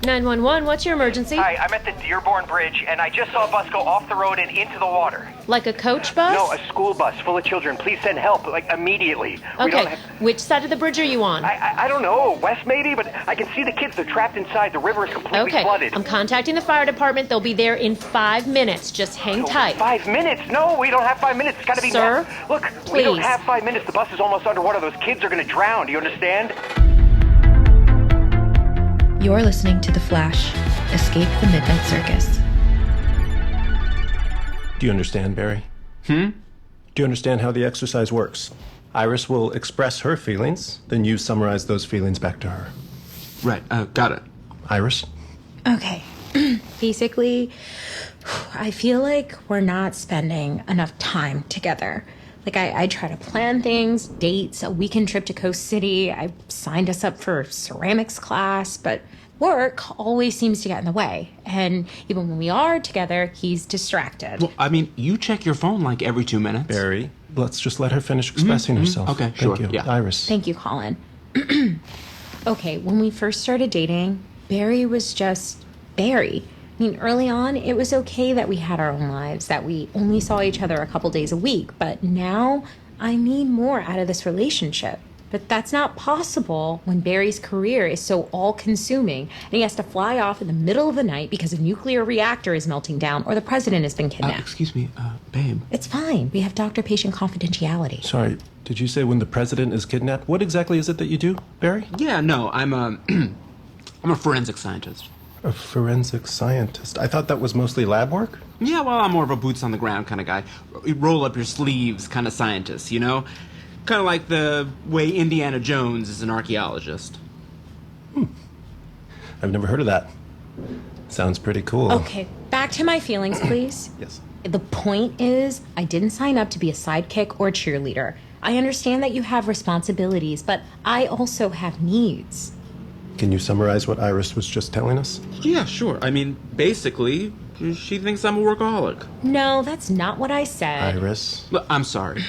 911, what's your emergency? Hi, I'm at the Dearborn Bridge, and I just saw a bus go off the road and into the water. Like a coach bus? No, a school bus full of children. Please send help, like, immediately. Okay, which side of the bridge are you on? I don't know, west maybe, but I can see the kids. They're trapped inside. The river is completely flooded. I'm contacting the fire department. They'll be there in 5 minutes. Just hang tight. 5 minutes? No, we don't have 5 minutes. It's got to be... Sir, Look, please. We don't have 5 minutes. The bus is almost underwater. Those kids are going to drown. Do you understand? You're listening to The Flash, Escape the Midnight Circus. Do you understand, Barry? Do you understand how the exercise works? Iris will express her feelings, then you summarize those feelings back to her. Right, got it. Iris? Okay. Basically, I feel like we're not spending enough time together. Like, I try to plan things, dates, a weekend trip to Coast City. I signed us up for ceramics class, but work always seems to get in the way. And even when we are together, he's distracted. Well, I mean, you check your phone like every 2 minutes. Barry, let's just let her finish expressing herself. Okay, Thank sure. you. Yeah. Iris. Thank you, Colin. Okay, when we first started dating, Barry was just Barry. I mean, early on, it was okay that we had our own lives, that we only saw each other a couple days a week. But now, I need more out of this relationship. But that's not possible when Barry's career is so all-consuming, and he has to fly off in the middle of the night because a nuclear reactor is melting down or the president has been kidnapped. Excuse me, babe. It's fine. We have doctor-patient confidentiality. Sorry, did you say when the president is kidnapped? What exactly is it that you do, Barry? Yeah, no, I'm a forensic scientist. A forensic scientist. I thought that was mostly lab work? Yeah, well, I'm more of a boots-on-the-ground kind of guy. Roll-up-your-sleeves kind of scientist, you know? Kind of like the way Indiana Jones is an archaeologist. I've never heard of that. Sounds pretty cool. Okay, back to my feelings, please. Yes. The point is, I didn't sign up to be a sidekick or a cheerleader. I understand that you have responsibilities, but I also have needs. Can you summarize what Iris was just telling us? Yeah, sure. I mean, basically, she thinks I'm a workaholic. No, that's not what I said. Iris? Look, I'm sorry.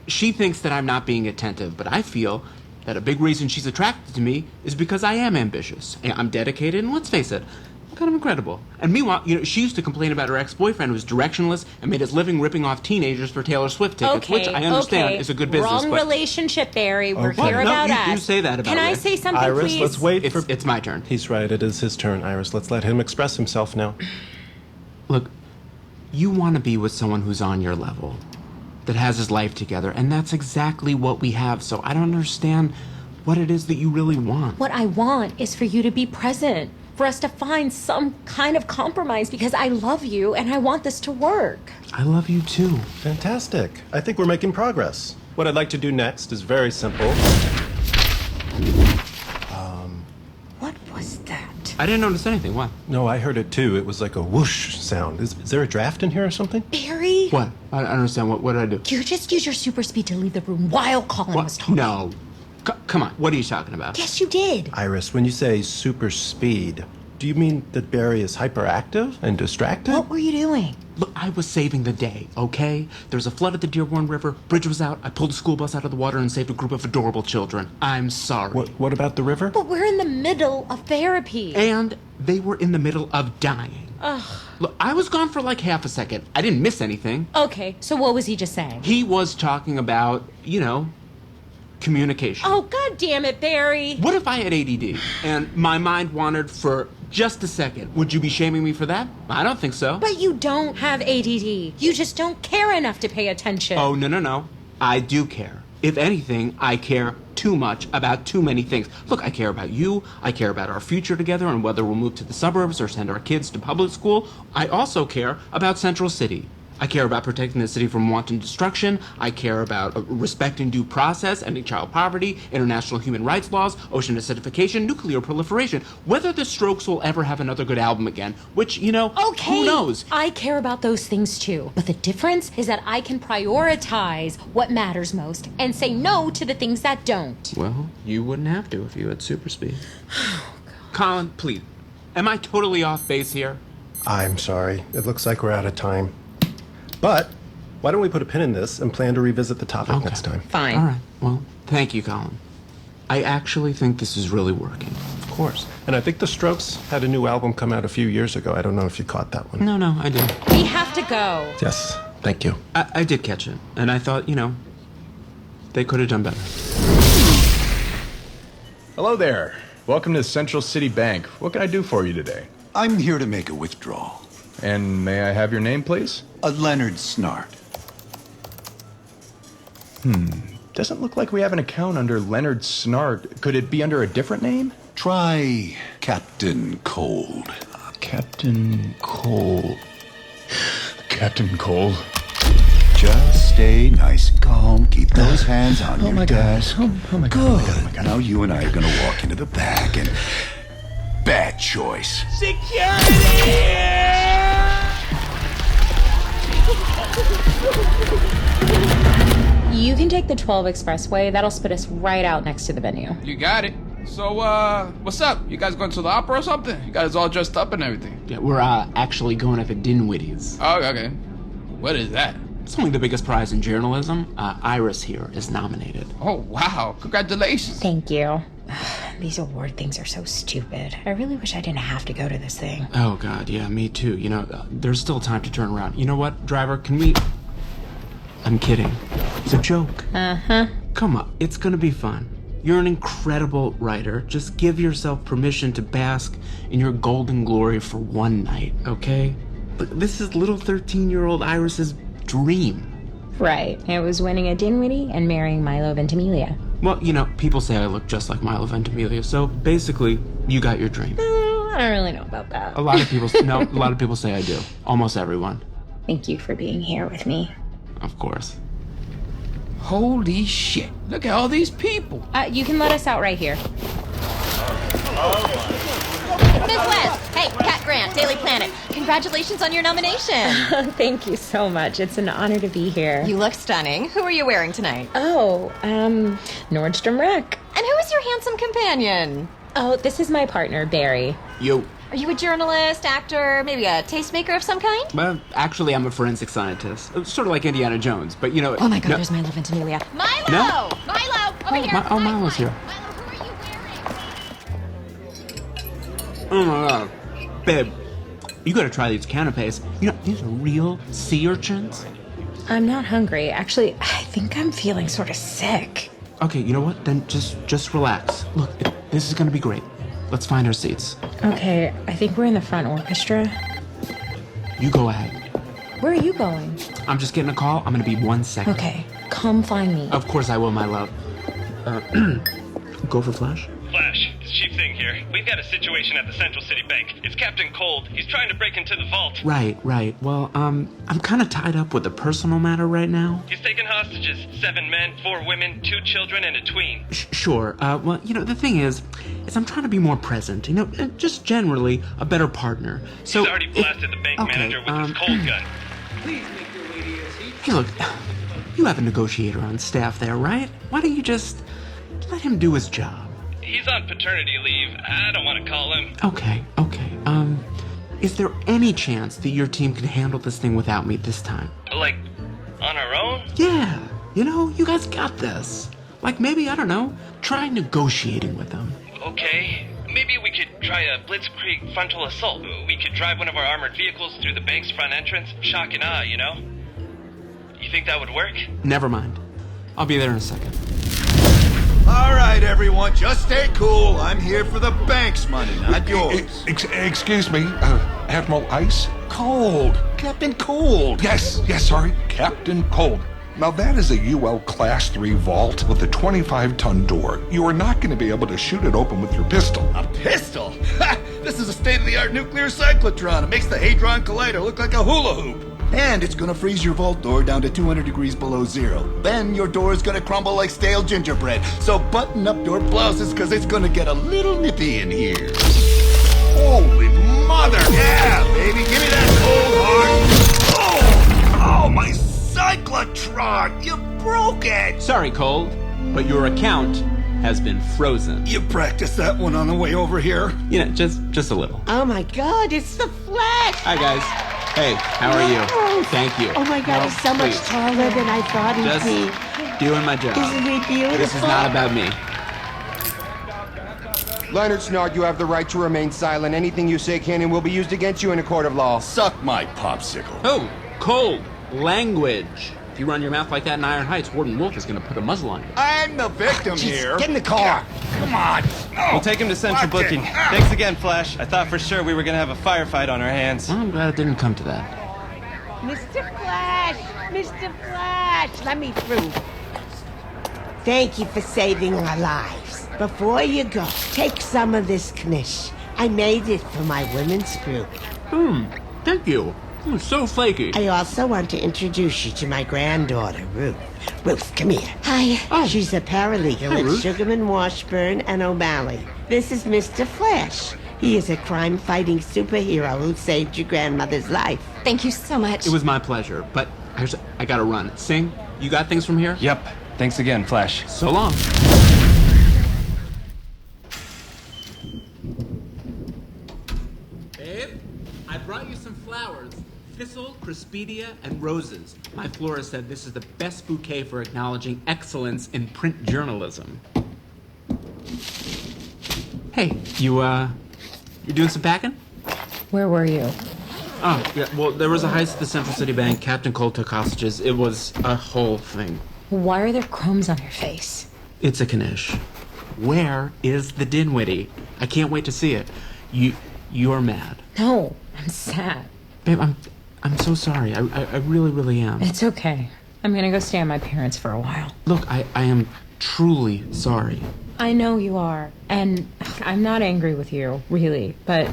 She thinks that I'm not being attentive, but I feel that a big reason she's attracted to me is because I am ambitious. And I'm dedicated, and let's face it, I'm kind of incredible. And meanwhile, she used to complain about her ex-boyfriend who was directionless and made his living ripping off teenagers for Taylor Swift tickets, which I understand is a good business. Wrong relationship, Barry. We're here about us. You say that about Can I Rick. say something, Iris, please? let's wait It's my turn. He's right, it is his turn, Iris. Let's let him express himself now. Look, you want to be with someone who's on your level, that has his life together, and that's exactly what we have, so I don't understand what it is that you really want. What I want is for you to be present, for us to find some kind of compromise, because I love you and I want this to work. I love you too. Fantastic. I think we're making progress. What I'd like to do next is very simple. What was that? I didn't notice anything. What? No, I heard it too. It was like a whoosh sound. Is there a draft in here or something? Barry? What? I don't understand. What did I do? You just used your super speed to leave the room while Colin was talking. No. Come on. What are you talking about? Yes, you did. Iris, when you say super speed, do you mean that Barry is hyperactive and distracted? What were you doing? Look, I was saving the day, okay? There was a flood at the Dearborn River. Bridge was out. I pulled a school bus out of the water and saved a group of adorable children. I'm sorry. What about the river? But we're in the middle of therapy. And they were in the middle of dying. Ugh. Look, I was gone for like half a second. I didn't miss anything. Okay, so what was he just saying? He was talking about, communication. Oh, God damn it, Barry. What if I had ADD and my mind wandered for just a second? Would you be shaming me for that? I don't think so. But you don't have ADD. You just don't care enough to pay attention. Oh, no. I do care. If anything, I care too much about too many things. Look, I care about you. I care about our future together and whether we'll move to the suburbs or send our kids to public school. I also care about Central City. I care about protecting the city from wanton destruction. I care about respecting due process, ending child poverty, international human rights laws, ocean acidification, nuclear proliferation. Whether the Strokes will ever have another good album again, which, Okay, who knows? I care about those things too. But the difference is that I can prioritize what matters most and say no to the things that don't. Well, you wouldn't have to if you had super speed. Colin, please. Am I totally off base here? I'm sorry. It looks like we're out of time. But why don't we put a pin in this and plan to revisit the topic next time? Fine. All right. Well, thank you, Colin. I actually think this is really working. Of course. And I think the Strokes had a new album come out a few years ago. I don't know if you caught that one. No, I did. We have to go. Yes, thank you. I did catch it, and I thought, they could have done better. Hello there. Welcome to Central City Bank. What can I do for you today? I'm here to make a withdrawal. And may I have your name, please? Leonard Snart. Doesn't look like we have an account under Leonard Snart. Could it be under a different name? Try Captain Cold. Captain Cole. Captain Cole. Just stay nice and calm. Keep those hands on your desk. Oh my god. Good. Oh my god. Now you and I are gonna walk into the back and... Bad choice. You can take the 12 expressway. That'll spit us right out next to the venue. You got it. So, what's up? You guys going to the opera or something? You guys all dressed up and everything. Yeah, we're actually going at the Dinwitties. Oh, okay. What is that? It's only the biggest prize in journalism. Iris here is nominated. Oh, wow. Congratulations. Thank you. These award things are so stupid. I really wish I didn't have to go to this thing. Oh, God, yeah, me too. There's still time to turn around. You know what, driver, can we... I'm kidding. It's a joke. Uh-huh. Come on, it's gonna be fun. You're an incredible writer. Just give yourself permission to bask in your golden glory for one night, okay? Look, this is little 13-year-old Iris's dream. Right. It was winning a Dinwiddie and marrying Milo Ventimiglia. Well, people say I look just like Milo Ventimiglia, so basically, you got your dream. I don't really know about that. A lot of people say I do. Almost everyone. Thank you for being here with me. Of course. Holy shit. Look at all these people. You can let us out right here. Ms. West! Hey, Kat Grant, Daily Planet. Congratulations on your nomination. Thank you so much. It's an honor to be here. You look stunning. Who are you wearing tonight? Oh, Nordstrom Rack. And who is your handsome companion? Oh, this is my partner, Barry. Yo. Are you a journalist, actor, maybe a tastemaker of some kind? Well, actually, I'm a forensic scientist. Sort of like Indiana Jones, but Oh my god, there's Milo Ventimiglia. Milo! No. Milo! Over here! Milo's here. Milo, who are you wearing? Oh my god. Babe, you gotta try these canapes. These are real sea urchins. I'm not hungry. Actually, I think I'm feeling sort of sick. Okay, you know what? Then just relax. Look, this is gonna be great. Let's find our seats. Okay, I think we're in the front orchestra. You go ahead. Where are you going? I'm just getting a call. I'm gonna be 1 second. Okay, come find me. Of course I will, my love. Go for Flash? Flash, it's Chief Thing here. We've got a situation at the Central City Bank. It's Captain Cold. He's trying to break into the vault. Right. Well, I'm kind of tied up with a personal matter right now. He's taken hostages. 7 men, 4 women, 2 children, and a tween. Sure. Well, the thing is I'm trying to be more present. Just generally a better partner. So He's already blasted the bank manager with his cold gun. Please make your way to your seat. Hey, look, you have a negotiator on staff there, right? Why don't you just let him do his job? He's on paternity leave. I don't want to call him. Okay. Is there any chance that your team can handle this thing without me this time? Like, on our own? Yeah. You guys got this. Like, maybe, I don't know, try negotiating with them. Okay. Maybe we could try a blitzkrieg frontal assault. We could drive one of our armored vehicles through the bank's front entrance. Shock and awe, You think that would work? Never mind. I'll be there in a second. All right, everyone, just stay cool. I'm here for the bank's money, not yours. Excuse me, Admiral Ice? Cold. Captain Cold. Yes, sorry, Captain Cold. Now that is a UL Class 3 vault with a 25-ton door. You are not going to be able to shoot it open with your pistol. A pistol? Ha! This is a state-of-the-art nuclear cyclotron. It makes the Hadron Collider look like a hula hoop. And it's gonna freeze your vault door down to 200 degrees below zero. Then your door is gonna crumble like stale gingerbread. So button up your blouses, cause it's gonna get a little nippy in here. Holy mother! Yeah, baby, give me that cold hard. Oh, my cyclotron! You broke it! Sorry, Cold, but your account has been frozen. You practiced that one on the way over here? Just a little. Oh my god, it's the Flash! Hi, guys. Hey, how are you? Thank you. Oh my god, he's so much taller than I thought he'd Just be. doing my job. Isn't he beautiful? This is not about me. Leonard Snart, you have the right to remain silent. Anything you say can and will be used against you in a court of law. Suck my popsicle. Oh, cold language. If you run your mouth like that in Iron Heights, Warden Wolf is going to put a muzzle on you. I'm the victim here. Get in the car. Come on. No. We'll take him to Central Watch it. Booking. Thanks again, Flash. I thought for sure we were going to have a firefight on our hands. Well, I'm glad it didn't come to that. Mr. Flash! Mr. Flash! Let me through. Thank you for saving our lives. Before you go, take some of this knish. I made it for my women's group. Thank you. It's so flaky. I also want to introduce you to my granddaughter, Ruth. Ruth, come here. Hi. Oh. She's a paralegal Hi, at Ruth. Sugarman, Washburn, and O'Malley. This is Mr. Flash. He is a crime-fighting superhero who saved your grandmother's life. Thank you so much. It was my pleasure, but I gotta run. Sing, you got things from here? Yep. Thanks again, Flash. So long. Babe, I brought you some flowers. Thistle, Crispidia, and roses. My florist said this is the best bouquet for acknowledging excellence in print journalism. Hey, you're doing some packing? Where were you? Oh, yeah, well, there was a heist at the Central City Bank. Captain Cole took hostages. It was a whole thing. Why are there crumbs on your face? It's a Knish. Where is the Dinwiddie? I can't wait to see it. You're mad. No, I'm sad. Babe, I'm so sorry. I really, really am. It's okay. I'm gonna go stay at my parents for a while. Look, I am truly sorry. I know you are, and I'm not angry with you, really, but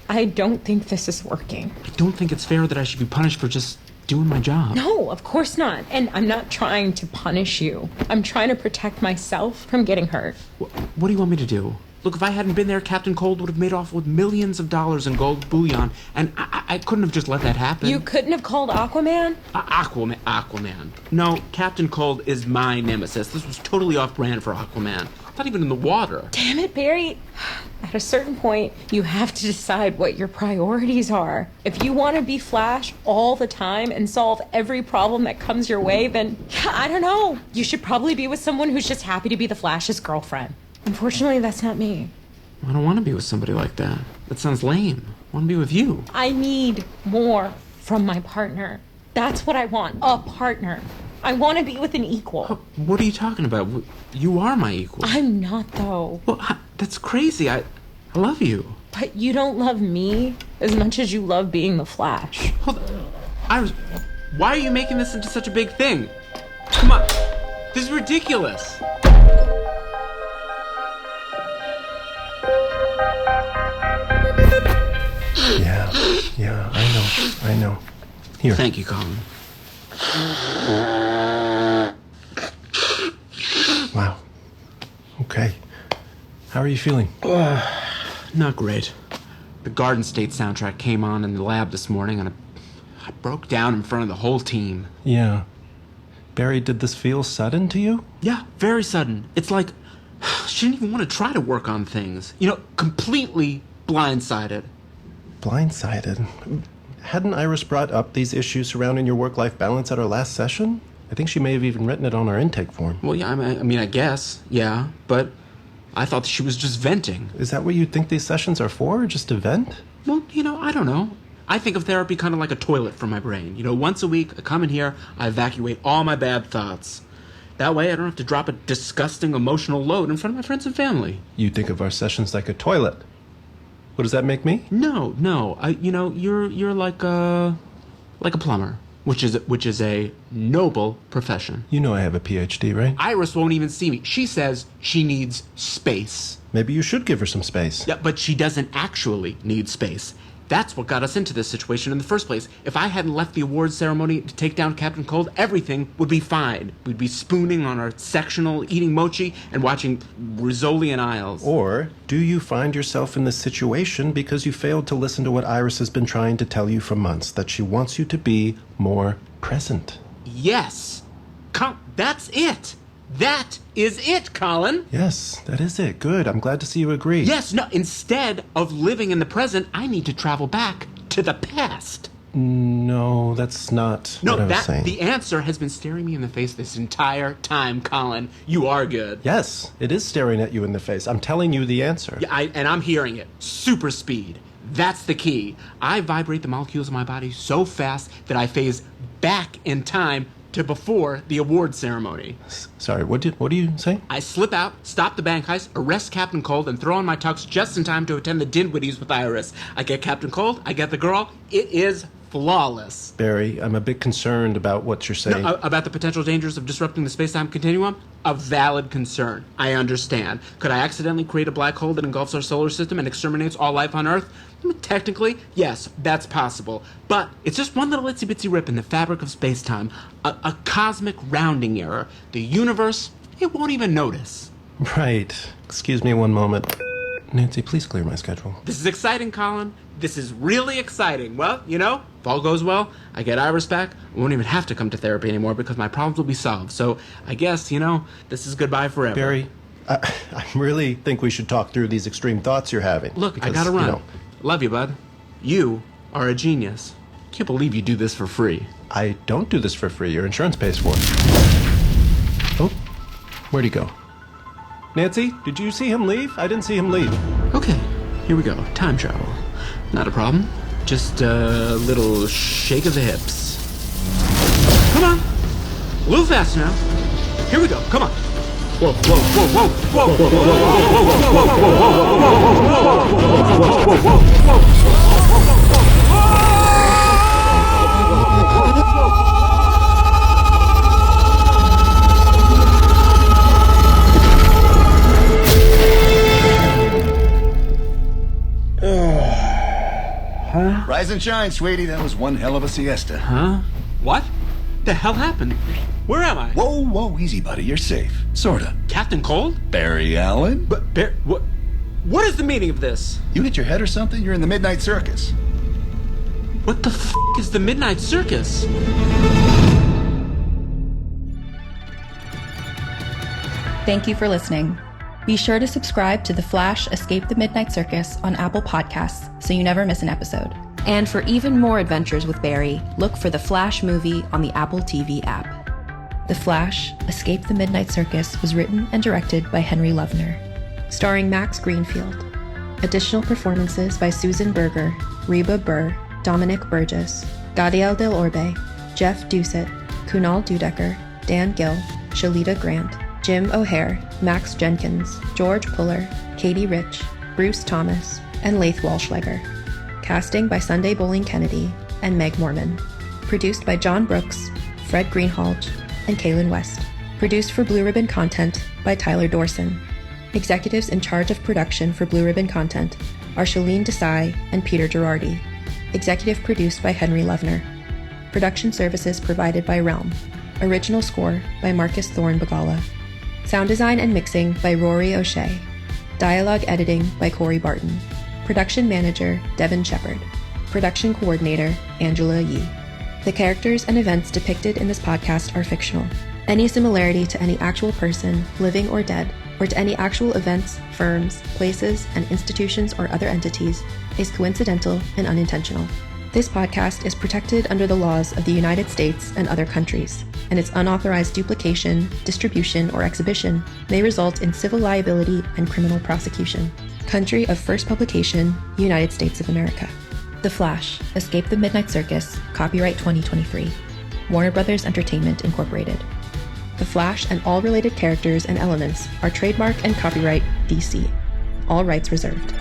I don't think this is working. I don't think it's fair that I should be punished for just doing my job. No, of course not. And I'm not trying to punish you. I'm trying to protect myself from getting hurt. What do you want me to do? Look, if I hadn't been there, Captain Cold would have made off with millions of dollars in gold bullion, and I couldn't have just let that happen. You couldn't have called Aquaman? Aquaman. No, Captain Cold is my nemesis. This was totally off-brand for Aquaman. Not even in the water. Damn it, Barry. At a certain point, you have to decide what your priorities are. If you want to be Flash all the time and solve every problem that comes your way, then, I don't know. You should probably be with someone who's just happy to be the Flash's girlfriend. Unfortunately, that's not me. I don't want to be with somebody like that. That sounds lame. I want to be with you. I need more from my partner. That's what I want. A partner. I want to be with an equal. What are you talking about? You are my equal. I'm not, though. Well, that's crazy. I love you. But you don't love me as much as you love being the Flash. Hold on. Why are you making this into such a big thing? Come on. This is ridiculous. Yeah, I know. Here. Thank you, Colin. Wow. Okay. How are you feeling? Not great. The Garden State soundtrack came on in the lab this morning, and I broke down in front of the whole team. Yeah. Barry, did this feel sudden to you? Yeah, very sudden. It's like she didn't even want to try to work on things. Completely blindsided. Blindsided? Hadn't Iris brought up these issues surrounding your work-life balance at our last session? I think she may have even written it on our intake form. Well, yeah, I mean, I guess, yeah, but I thought she was just venting. Is that what you think these sessions are for, just to vent? Well, I don't know. I think of therapy kind of like a toilet for my brain. Once a week, I come in here, I evacuate all my bad thoughts. That way, I don't have to drop a disgusting emotional load in front of my friends and family. You think of our sessions like a toilet. What does that make me? No. You're like a plumber, which is a noble profession. You know I have a PhD, right? Iris won't even see me. She says she needs space. Maybe you should give her some space. Yeah, but she doesn't actually need space. That's what got us into this situation in the first place. If I hadn't left the awards ceremony to take down Captain Cold, everything would be fine. We'd be spooning on our sectional, eating mochi, and watching Rizzoli and Isles. Or do you find yourself in this situation because you failed to listen to what Iris has been trying to tell you for months, that she wants you to be more present? Yes. That's it. That is it, Colin. Yes, that is it. Good. I'm glad to see you agree. Yes, no, instead of living in the present, I need to travel back to the past. No, that's not what I was saying. The answer has been staring me in the face this entire time, Colin. You are good. Yes, it is staring at you in the face. I'm telling you the answer. Yeah, and I'm hearing it. Super speed. That's the key. I vibrate the molecules of my body so fast that I phase back in time to before the award ceremony. Sorry, what do you say? I slip out, stop the bank heist, arrest Captain Cold, and throw on my tux just in time to attend the Dinwitties with Iris. I get Captain Cold, I get the girl. It is flawless. Barry, I'm a bit concerned about what you're saying. No, about the potential dangers of disrupting the space-time continuum? A valid concern. I understand. Could I accidentally create a black hole that engulfs our solar system and exterminates all life on Earth? Technically, yes, that's possible. But it's just one little itsy-bitsy rip in the fabric of space-time. A cosmic rounding error. The universe, it won't even notice. Right. Excuse me one moment. Nancy, please clear my schedule. This is exciting, Colin. This is really exciting. Well, you know, if all goes well, I get Iris back. I won't even have to come to therapy anymore because my problems will be solved. So I guess, you know, this is goodbye forever. Barry, I really think we should talk through these extreme thoughts you're having. Look, because, I gotta run. You know, love you, bud. You are a genius. Can't believe you do this for free. I don't do this for free. Your insurance pays for it. Oh, where'd he go? Nancy, did you see him leave? I didn't see him leave. Okay, here we go. Time travel. Not a problem. Just a little shake of the hips. Come on. A little faster now. Here we go. Come on. Whoa, whoa, whoa, whoa, whoa, whoa, whoa, whoa, whoa, whoa, Huh? Rise and shine, sweetie. That was one hell of a siesta. Huh? What? The hell happened? Where am I? Whoa, whoa, easy, buddy. You're safe. Sorta. Captain Cold? Barry Allen? But what is the meaning of this? You hit your head or something? You're in the Midnight Circus. What the f*** is the Midnight Circus? Thank you for listening. Be sure to subscribe to The Flash Escape the Midnight Circus on Apple Podcasts so you never miss an episode. And for even more adventures with Barry, look for the Flash movie on the Apple TV app. The Flash Escape the Midnight Circus was written and directed by Henry Lovner. Starring Max Greenfield. Additional performances by Susan Berger, Reba Burr, Dominic Burgess, Gadiel Del Orbe, Jeff Doucette, Kunal Dudecker, Dan Gill, Shalita Grant, Jim O'Hare, Max Jenkins, George Puller, Katie Rich, Bruce Thomas, and Laith Walschlager. Casting by Sunday Bowling Kennedy and Meg Morman. Produced by John Brooks, Fred Greenhalgh, and Kaylin West. Produced for Blue Ribbon Content by Tyler Dorson. Executives in charge of production for Blue Ribbon Content are Shalene Desai and Peter Girardi. Executive produced by Henry Lovner. Production services provided by Realm. Original score by Marcus Thorne Bagala. Sound design and mixing by Rory O'Shea. Dialogue editing by Corey Barton. Production manager Devin Shepard. Production coordinator Angela Yee. The characters and events depicted in this podcast are fictional. Any similarity to any actual person, living or dead, or to any actual events, firms, places, and institutions or other entities is coincidental and unintentional. This podcast is protected under the laws of the United States and other countries, and its unauthorized duplication, distribution, or exhibition may result in civil liability and criminal prosecution. Country of first publication, United States of America. The Flash, Escape the Midnight Circus, copyright 2023. Warner Brothers Entertainment, Incorporated. The Flash and all related characters and elements are trademark and copyright DC. All rights reserved.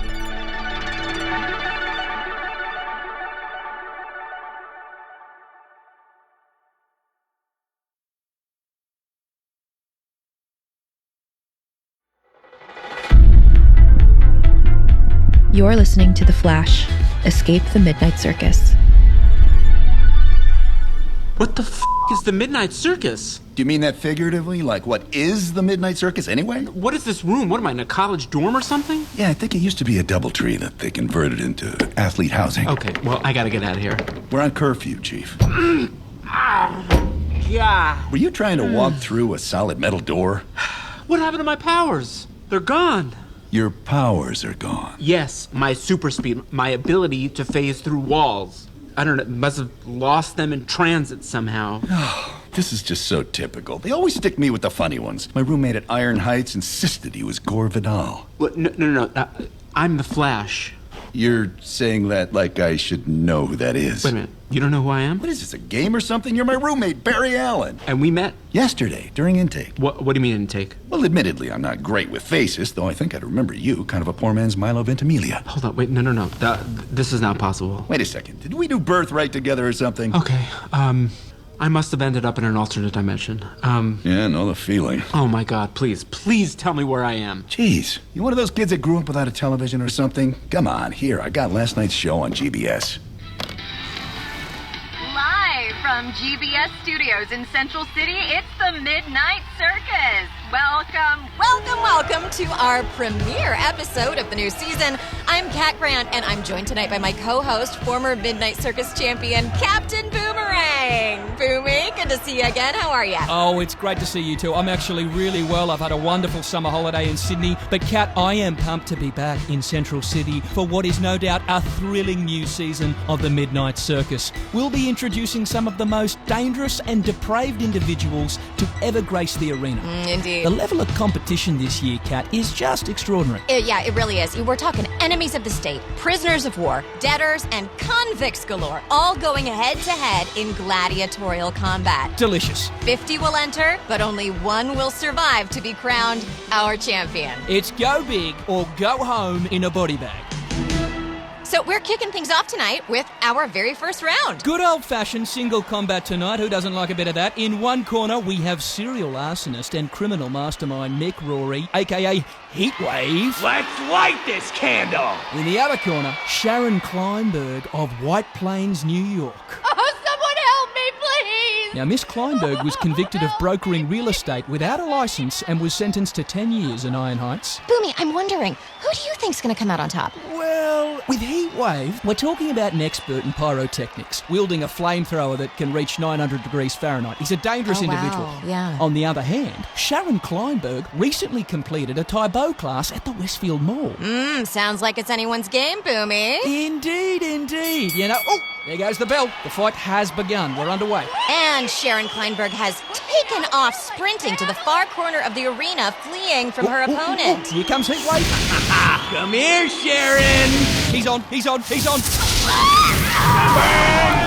You're listening to The Flash, Escape the Midnight Circus. What the f*** is the Midnight Circus? Do you mean that figuratively? Like, what is the Midnight Circus anyway? What is this room? What am I, in a college dorm or something? Yeah, I think it used to be a DoubleTree that they converted into athlete housing. Okay, well, I gotta get out of here. We're on curfew, Chief. Yeah. Were you trying to walk through a solid metal door? What happened to my powers? They're gone. Your powers are gone. Yes, my super speed, my ability to phase through walls. I don't know, must have lost them in transit somehow. This is just so typical. They always stick me with the funny ones. My roommate at Iron Heights insisted he was Gore Vidal. What? No. I'm the Flash. You're saying that like I should know who that is. Wait a minute. You don't know who I am? What is this, a game or something? You're my roommate, Barry Allen. And we met? Yesterday, during intake. What do you mean intake? Well, admittedly, I'm not great with faces, though I think I'd remember you, kind of a poor man's Milo Ventimiglia. Hold on, wait, no. This is not possible. Wait a second. Did we do Birthright together or something? Okay, I must have ended up in an alternate dimension. Yeah, know the feeling. Oh my God, please tell me where I am. Jeez, you one of those kids that grew up without a television or something? Come on, here, I got last night's show on GBS. Live from GBS Studios in Central City, it's the Midnight Circus. Welcome to our premiere episode of the new season. I'm Kat Grant, and I'm joined tonight by my co-host, former Midnight Circus champion, Captain Boomerang. Boomy, good to see you again. How are you? Oh, it's great to see you too. I'm actually really well. I've had a wonderful summer holiday in Sydney. But Kat, I am pumped to be back in Central City for what is no doubt a thrilling new season of the Midnight Circus. We'll be introducing some of the most dangerous and depraved individuals to ever grace the arena. Indeed. The level of competition this year, Kat, is just extraordinary. Yeah, it really is. We're talking enemies of the state, prisoners of war, debtors, and convicts galore, all going head-to-head in gladiatorial combat. Delicious. 50 will enter, but only one will survive to be crowned our champion. It's go big or go home in a body bag. So we're kicking things off tonight with our very first round. Good old-fashioned single combat tonight. Who doesn't like a bit of that? In one corner, we have serial arsonist and criminal mastermind Mick Rory, a.k.a. Heatwave. Let's light this candle! In the other corner, Sharon Kleinberg of White Plains, New York. Oh, someone help me, please! Now, Miss Kleinberg was convicted of brokering real estate without a license and was sentenced to 10 years in Iron Heights. Boomy, I'm wondering, who do you think's going to come out on top? Well, with Heatwave, we're talking about an expert in pyrotechnics, wielding a flamethrower that can reach 900 degrees Fahrenheit. He's a dangerous individual. Wow. Yeah. On the other hand, Sharon Kleinberg recently completed a Taekwondo class at the Westfield Mall. Sounds like it's anyone's game, Boomy. Indeed. You know, oh, there goes the bell. The fight has begun. We're underway. And Sharon Kleinberg has taken off sprinting to the far corner of the arena, fleeing from her opponent. Here comes Heatwave. Come here, Sharon! He's on. Burn,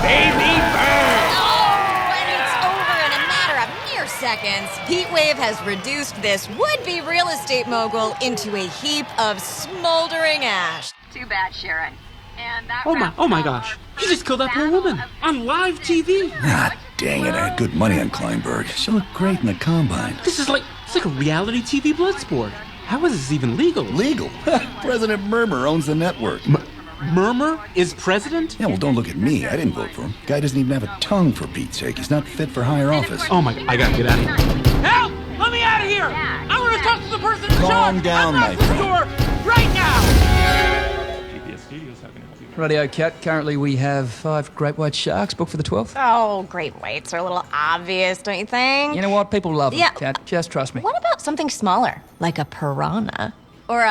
baby, burn! Oh, and it's over in a matter of mere seconds. Heatwave has reduced this would-be real estate mogul into a heap of smoldering ash. Too bad, Sharon. And that Oh my gosh. He just killed that poor woman on live TV. Ah, dang it, I had good money on Kleinberg. She looked great in the combine. It's like a reality TV blood sport. How is this even legal? Legal? President Murmur owns the network. Murmur is president? Yeah, well, don't look at me. I didn't vote for him. Guy doesn't even have a tongue, for Pete's sake. He's not fit for higher office. Oh my, I gotta get out of here. Help! Let me out of here! I want to talk to the person in charge! Calm down, my friend. Door right now! Radio Cat, currently we have 5 great white sharks booked for the 12th. Oh, great whites are a little obvious, don't you think? You know what? People love them, Yeah. Cat. Just trust me. What about something smaller, like a piranha? Or,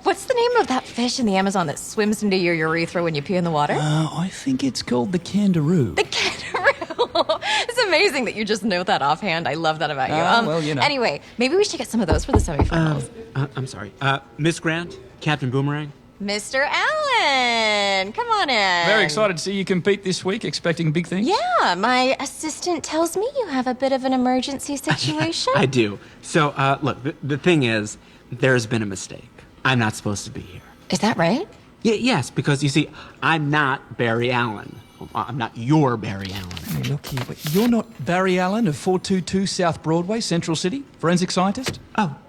what's the name of that fish in the Amazon that swims into your urethra when you pee in the water? I think it's called the kangaroo. The kangaroo! It's amazing that you just know that offhand. I love that about you. Well, you know. Anyway, maybe we should get some of those for the semifinals. I'm sorry. Miss Grant, Captain Boomerang. Mr. Allen, come on in. Very excited to see you compete this week, expecting big things. Yeah, my assistant tells me you have a bit of an emergency situation. I do. So, look, the thing is, there's been a mistake. I'm not supposed to be here. Is that right? Yes, because you see, I'm not Barry Allen. I'm not your Barry Allen. Hey, look here, but you're not Barry Allen of 422 South Broadway, Central City, forensic scientist?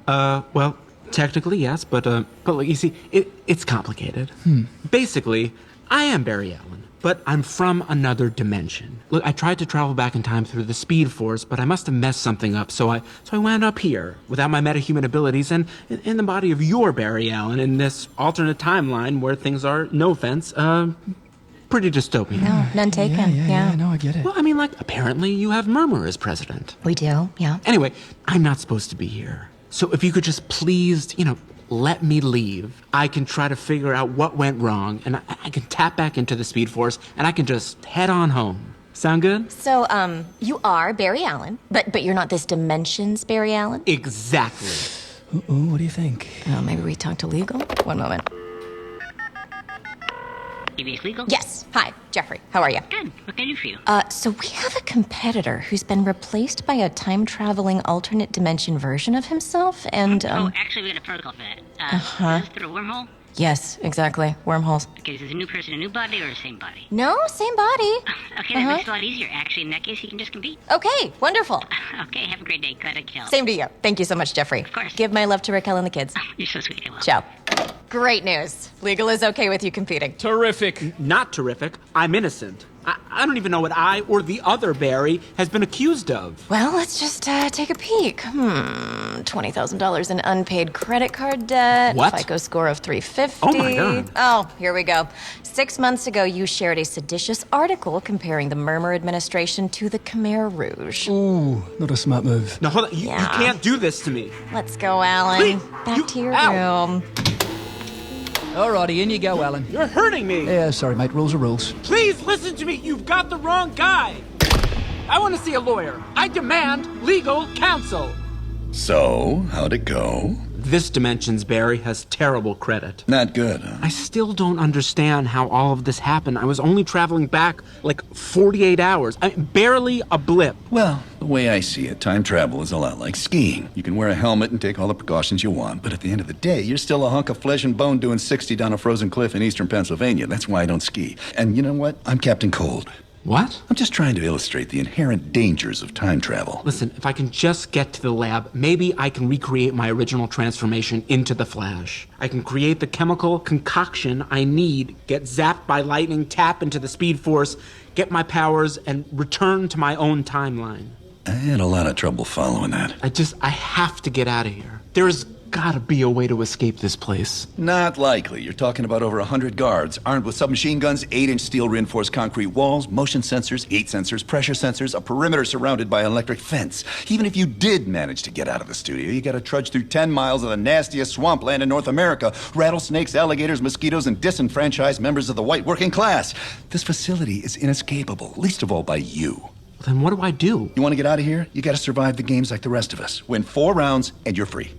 Well, technically, yes, but look, you see, it's complicated. Basically, I am Barry Allen, but I'm from another dimension. Look, I tried to travel back in time through the Speed Force, but I must have messed something up, so I wound up here, without my metahuman abilities, and in the body of your Barry Allen, in this alternate timeline where things are, no offense, pretty dystopian. No, none taken. Yeah. No, I get it. Well, I mean, like, apparently you have Murmur as president. We do, yeah. Anyway, I'm not supposed to be here. So if you could just please, let me leave. I can try to figure out what went wrong, and I can tap back into the Speed Force, and I can just head on home. Sound good? So, you are Barry Allen, but you're not this dimension's Barry Allen? Exactly. What do you think? Oh, maybe we talk to legal? One moment. CBS Legal? Yes. Hi, Jeffrey. How are you? Good. What can I do for you? So we have a competitor who's been replaced by a time-traveling alternate dimension version of himself, and, Oh, actually, we got a protocol for that. Is this through a wormhole? Yes, exactly. Wormholes. Okay, is this a new person, a new body, or the same body? No, same body. Okay, that makes it a lot easier. Actually, in that case, you can just compete. Okay, wonderful. Okay, have a great day. Glad I could help. Same to you. Thank you so much, Jeffrey. Of course. Give my love to Raquel and the kids. You're so sweet. I will. Ciao. Great news. Legal is okay with you competing. Terrific. Not terrific. I'm innocent. I don't even know what I or the other Barry has been accused of. Well, let's just take a peek. $20,000 in unpaid credit card debt. What? FICO score of 350. Oh, my God. Oh, here we go. 6 months ago, you shared a seditious article comparing the Murmur administration to the Khmer Rouge. Ooh, not a smart move. No, hold on. You can't do this to me. Let's go, Alan. Please, Back to your room. Alrighty, in you go, Alan. You're hurting me. Yeah, sorry, mate. Rules are rules. Please listen to me. You've got the wrong guy. I want to see a lawyer. I demand legal counsel. So, how'd it go? This dimension's Barry has terrible credit. Not good, huh? I still don't understand how all of this happened. I was only traveling back like 48 hours. Barely a blip. Well, the way I see it, time travel is a lot like skiing. You can wear a helmet and take all the precautions you want, but at the end of the day, you're still a hunk of flesh and bone doing 60 down a frozen cliff in eastern Pennsylvania. That's why I don't ski. And you know what? I'm Captain Cold. What? I'm just trying to illustrate the inherent dangers of time travel. Listen, if I can just get to the lab, maybe I can recreate my original transformation into the Flash. I can create the chemical concoction I need, get zapped by lightning, tap into the Speed Force, get my powers, and return to my own timeline. I had a lot of trouble following that. I have to get out of here. There's gotta be a way to escape this place. Not likely. You're talking about over 100 guards, armed with submachine guns, 8-inch steel reinforced concrete walls, motion sensors, heat sensors, pressure sensors, a perimeter surrounded by an electric fence. Even if you did manage to get out of the studio, you gotta trudge through 10 miles of the nastiest swampland in North America. Rattlesnakes, alligators, mosquitoes, and disenfranchised members of the white working class. This facility is inescapable, least of all by you. Then what do I do? You want to get out of here? You gotta survive the games like the rest of us. Win 4 rounds, and you're free.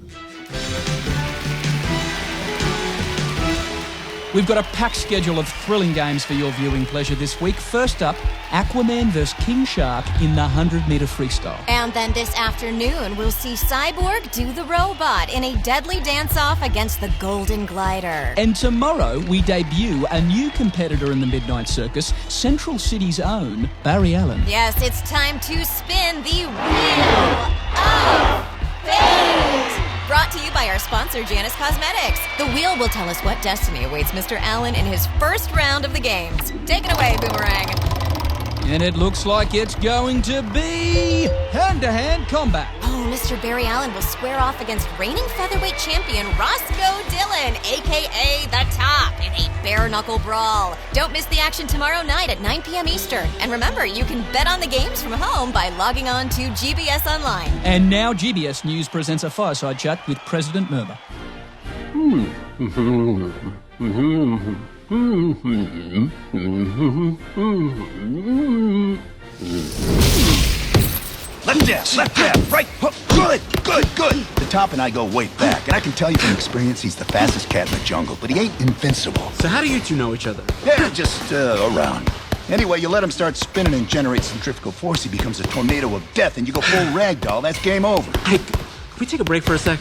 We've got a packed schedule of thrilling games for your viewing pleasure this week. First up, Aquaman vs. King Shark in the 100-meter freestyle. And then this afternoon, we'll see Cyborg do the robot in a deadly dance-off against the Golden Glider. And tomorrow, we debut a new competitor in the Midnight Circus, Central City's own Barry Allen. Yes, it's time to spin the Wheel of Fate. Brought to you by our sponsor, Janus Cosmetics. The wheel will tell us what destiny awaits Mr. Allen in his first round of the games. Take it away, Boomerang. And it looks like it's going to be hand-to-hand combat. Oh, Mr. Barry Allen will square off against reigning featherweight champion Roscoe Dillon, a.k.a. The Top, in a bare-knuckle brawl. Don't miss the action tomorrow night at 9 p.m. Eastern. And remember, you can bet on the games from home by logging on to GBS Online. And now GBS News presents a fireside chat with President Murmur. Left jab, right hook. Good. The Top and I go way back, and I can tell you from experience he's the fastest cat in the jungle, but he ain't invincible. So how do you two know each other? Yeah, just around. Anyway, you let him start spinning and generate centrifugal force, he becomes a tornado of death, and you go full ragdoll, that's game over. Hey, can we take a break for a sec?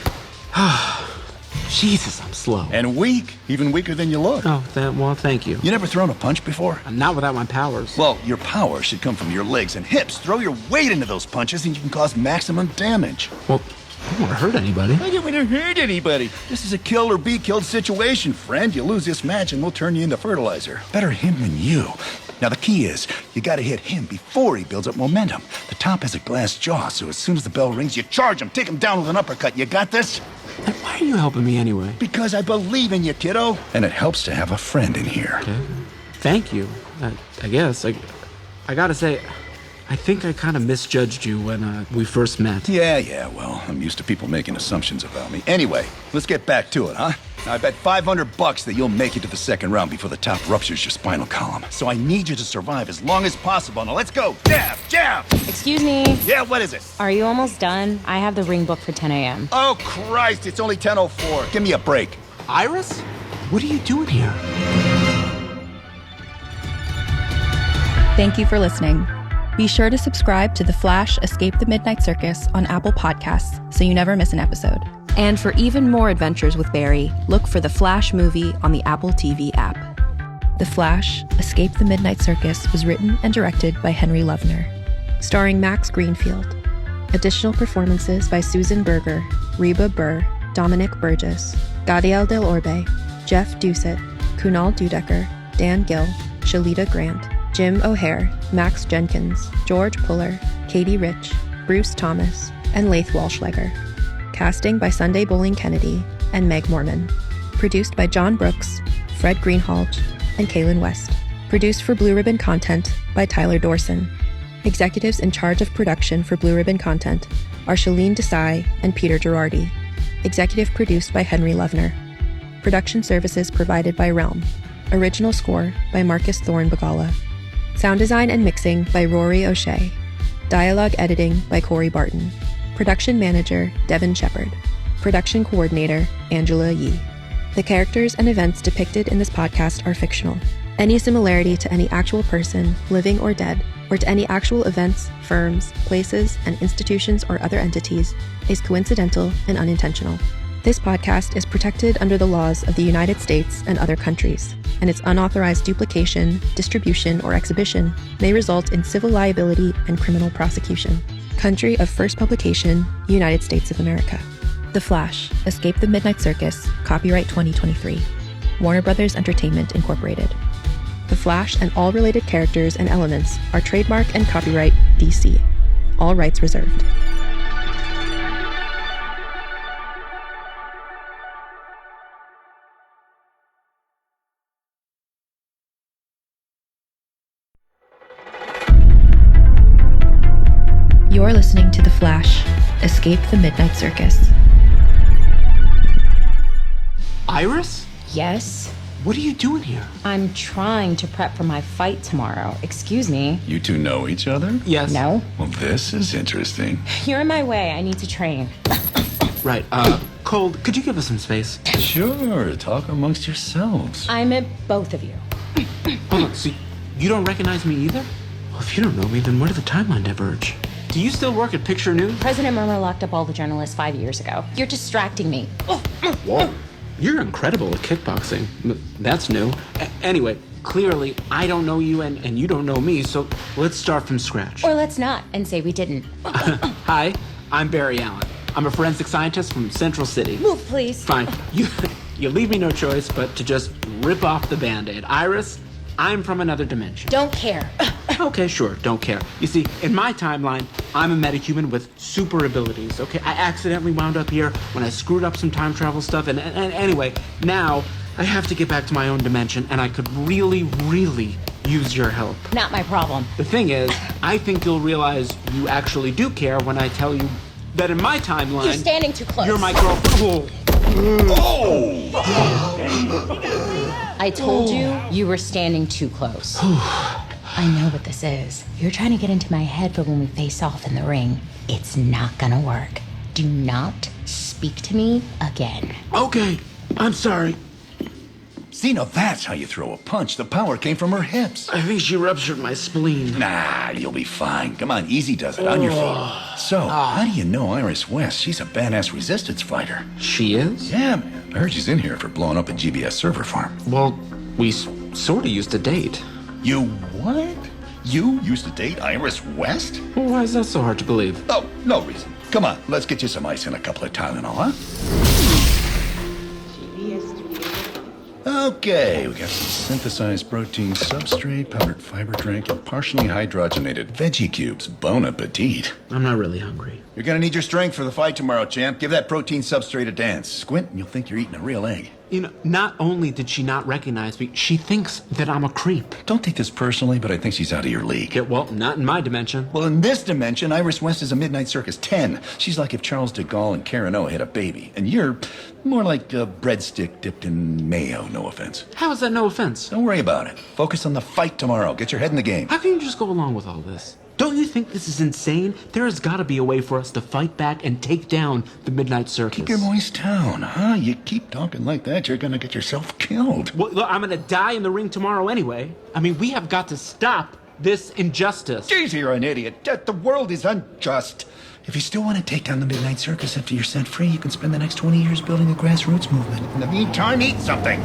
Jesus, I'm slow. And weak, even weaker than you look. Oh, well, thank you. You never thrown a punch before? Not without my powers. Well, your power should come from your legs and hips. Throw your weight into those punches and you can cause maximum damage. Well, I don't want to hurt anybody. I don't want to hurt anybody. This is a kill or be killed situation, friend. You lose this match and we'll turn you into fertilizer. Better him than you. Now, the key is, you gotta hit him before he builds up momentum. The Top has a glass jaw, so as soon as the bell rings, you charge him, take him down with an uppercut. You got this? And why are you helping me anyway? Because I believe in you, kiddo. And it helps to have a friend in here. Okay. Thank you. I guess. I gotta say, I think I kind of misjudged you when we first met. Yeah, well, I'm used to people making assumptions about me. Anyway, let's get back to it, huh? Now, I bet $500 that you'll make it to the second round before the top ruptures your spinal column. So I need you to survive as long as possible. Now let's go. Jab! Excuse me. Yeah, what is it? Are you almost done? I have the ring booked for 10 a.m. Oh, Christ, it's only 10:04. Give me a break. Iris? What are you doing here? Thank you for listening. Be sure to subscribe to The Flash Escape the Midnight Circus on Apple Podcasts so you never miss an episode. And for even more adventures with Barry, look for The Flash movie on the Apple TV app. The Flash Escape the Midnight Circus was written and directed by Henry Lovner, starring Max Greenfield. Additional performances by Susan Berger, Reba Burr, Dominic Burgess, Gadiel Del Orbe, Jeff Doucette, Kunal Dudecker, Dan Gill, Shalita Grant, Jim O'Hare, Max Jenkins, George Puller, Katie Rich, Bruce Thomas, and Laith Walschlager. Casting by Sunday Bowling Kennedy and Meg Morman. Produced by John Brooks, Fred Greenhalgh, and Kaylin West. Produced for Blue Ribbon Content by Tyler Dorson. Executives in charge of production for Blue Ribbon Content are Shalene Desai and Peter Girardi. Executive produced by Henry Lovner. Production services provided by Realm. Original score by Marcus Thorne Bagala. Sound design and mixing by Rory O'Shea. Dialogue editing by Corey Barton. Production manager Devin Shepard. Production coordinator Angela Yee. The characters and events depicted in this podcast are fictional. Any similarity to any actual person, living or dead, or to any actual events, firms, places, and institutions or other entities is coincidental and unintentional. This podcast is protected under the laws of the United States and other countries, and its unauthorized duplication, distribution, or exhibition may result in civil liability and criminal prosecution. Country of first publication, United States of America. The Flash, Escape the Midnight Circus, copyright 2023. Warner Brothers Entertainment, Incorporated. The Flash and all related characters and elements are trademark and copyright DC. All rights reserved. You're listening to The Flash, Escape the Midnight Circus. Iris? Yes? What are you doing here? I'm trying to prep for my fight tomorrow. Excuse me. You two know each other? Yes. No? Well, this is interesting. You're in my way. I need to train. Right, Cold, could you give us some space? Sure, talk amongst yourselves. I meant both of you. Hold on, so you don't recognize me either? Well, if you don't know me, then where did the timeline diverge? Do you still work at Picture News? President Murmur locked up all the journalists 5 years ago. You're distracting me. Whoa. You're incredible at kickboxing. That's new. Anyway, clearly, I don't know you and you don't know me, so let's start from scratch. Or let's not, and say we didn't. Hi, I'm Barry Allen. I'm a forensic scientist from Central City. Move, please. Fine. You leave me no choice but to just rip off the Band-Aid. Iris, I'm from another dimension. Don't care. Okay, sure, don't care. You see, in my timeline, I'm a metahuman with super abilities, okay? I accidentally wound up here when I screwed up some time travel stuff, and anyway, now I have to get back to my own dimension, and I could really, really use your help. Not my problem. The thing is, I think you'll realize you actually do care when I tell you that in my timeline... You're standing too close. You're my girlfriend. Oh! I told you were standing too close. I know what this is. You're trying to get into my head for when we face off in the ring. It's not gonna work. Do not speak to me again. Okay, I'm sorry. See, now that's how you throw a punch. The power came from her hips. I think she ruptured my spleen. Nah, you'll be fine. Come on, easy does it. On your feet. So, how do you know Iris West? She's a badass resistance fighter. She is? Yeah, man. I heard she's in here for blowing up a GBS server farm. Well, we sort of used to date. You what? You used to date Iris West? Why is that so hard to believe? Oh, no reason. Come on, let's get you some ice and a couple of Tylenol, huh? Okay, we got some synthesized protein substrate, powdered fiber drink, and partially hydrogenated veggie cubes. Bon appetit. I'm not really hungry. You're gonna need your strength for the fight tomorrow, champ. Give that protein substrate a dance. Squint and you'll think you're eating a real egg. You know, not only did she not recognize me, she thinks that I'm a creep. Don't take this personally, but I think she's out of your league. Yeah, well, not in my dimension. Well, in this dimension, Iris West is a Midnight Circus 10. She's like if Charles de Gaulle and Karen O had a baby. And you're more like a breadstick dipped in mayo, no offense. How is that no offense? Don't worry about it. Focus on the fight tomorrow. Get your head in the game. How can you just go along with all this? Don't you think this is insane? There has got to be a way for us to fight back and take down the Midnight Circus. Keep your voice down, huh? You keep talking like that, you're gonna get yourself killed. Well, look, I'm gonna die in the ring tomorrow anyway. I mean, we have got to stop this injustice. Jeez, you're an idiot. The world is unjust. If you still want to take down the Midnight Circus after you're set free, you can spend the next 20 years building a grassroots movement. In the meantime, eat something.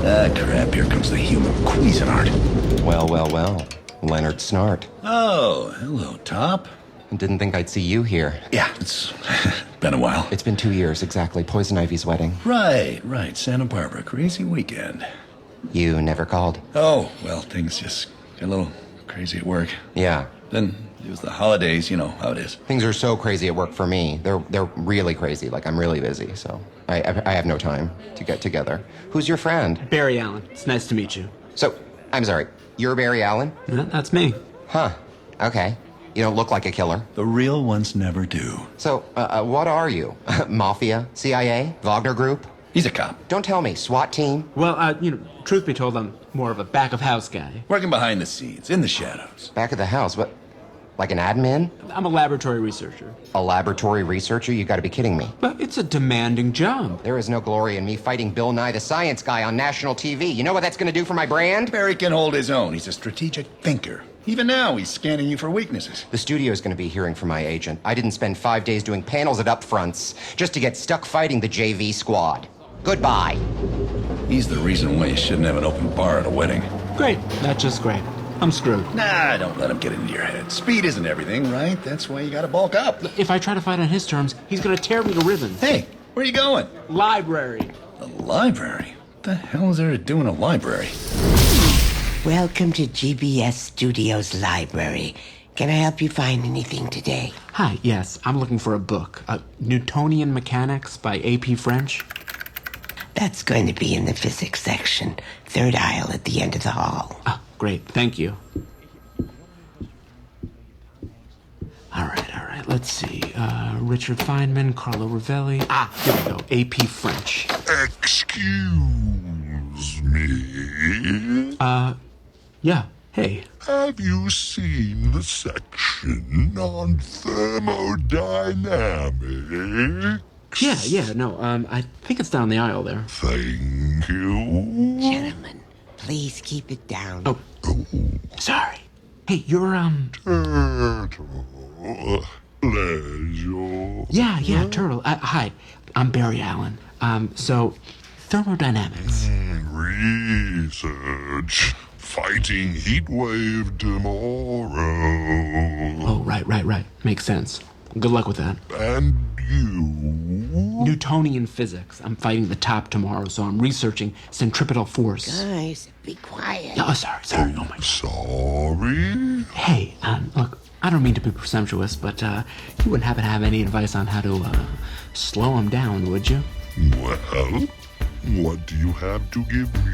Ah, crap, here comes the human Cuisinart. Well, well, well. Leonard Snart. Oh, hello, Top. Didn't think I'd see you here. Yeah, it's been a while. It's been 2 years, exactly. Poison Ivy's wedding. Right, Santa Barbara. Crazy weekend. You never called. Oh, well, things just got a little crazy at work. Yeah. Then it was the holidays, you know how it is. Things are so crazy at work for me. They're really crazy. Like, I'm really busy, so I have no time to get together. Who's your friend? Barry Allen. It's nice to meet you. So, I'm sorry. You're Barry Allen? Yeah, that's me. Huh. Okay. You don't look like a killer. The real ones never do. So, what are you? Mafia? CIA? Wagner Group? He's a cop. Don't tell me. SWAT team? Well, truth be told, I'm more of a back-of-house guy. Working behind the scenes, in the shadows. Back of the house? What? Like an admin? I'm a laboratory researcher. A laboratory researcher? You gotta be kidding me. But it's a demanding job. There is no glory in me fighting Bill Nye the Science Guy on national TV. You know what that's gonna do for my brand? Barry can hold his own. He's a strategic thinker. Even now, he's scanning you for weaknesses. The studio's gonna be hearing from my agent. I didn't spend 5 days doing panels at upfronts just to get stuck fighting the JV squad. Goodbye. He's the reason why you shouldn't have an open bar at a wedding. Great. That's just great. I'm screwed. Nah, don't let him get into your head. Speed isn't everything, right? That's why you gotta bulk up. If I try to fight on his terms, he's gonna tear me to ribbons. Hey, where are you going? Library. The library? What the hell is there to do in a library? Welcome to GBS Studios Library. Can I help you find anything today? Hi, yes, I'm looking for a book. Newtonian Mechanics by A.P. French. That's going to be in the physics section, third aisle at the end of the hall. Oh, great, thank you. All right, let's see. Richard Feynman, Carlo Rovelli. Here we go, A.P. French. Excuse me? Yeah, hey. Have you seen the section on thermodynamics? Yeah, no, I think it's down the aisle there. Thank you. Gentlemen, please keep it down. Oh, sorry. Hey, you're, Turtle. Pleasure. Yeah, Turtle. Hi, I'm Barry Allen. So, thermodynamics. Research. Fighting heat wave tomorrow. Oh, right. Makes sense. Good luck with that. And you? Newtonian physics. I'm fighting the top tomorrow, so I'm researching centripetal force. Guys, be quiet. Oh, sorry. Oh, my God. Sorry? Hey, look, I don't mean to be presumptuous, but you wouldn't happen to have any advice on how to slow him down, would you? Well, what do you have to give me?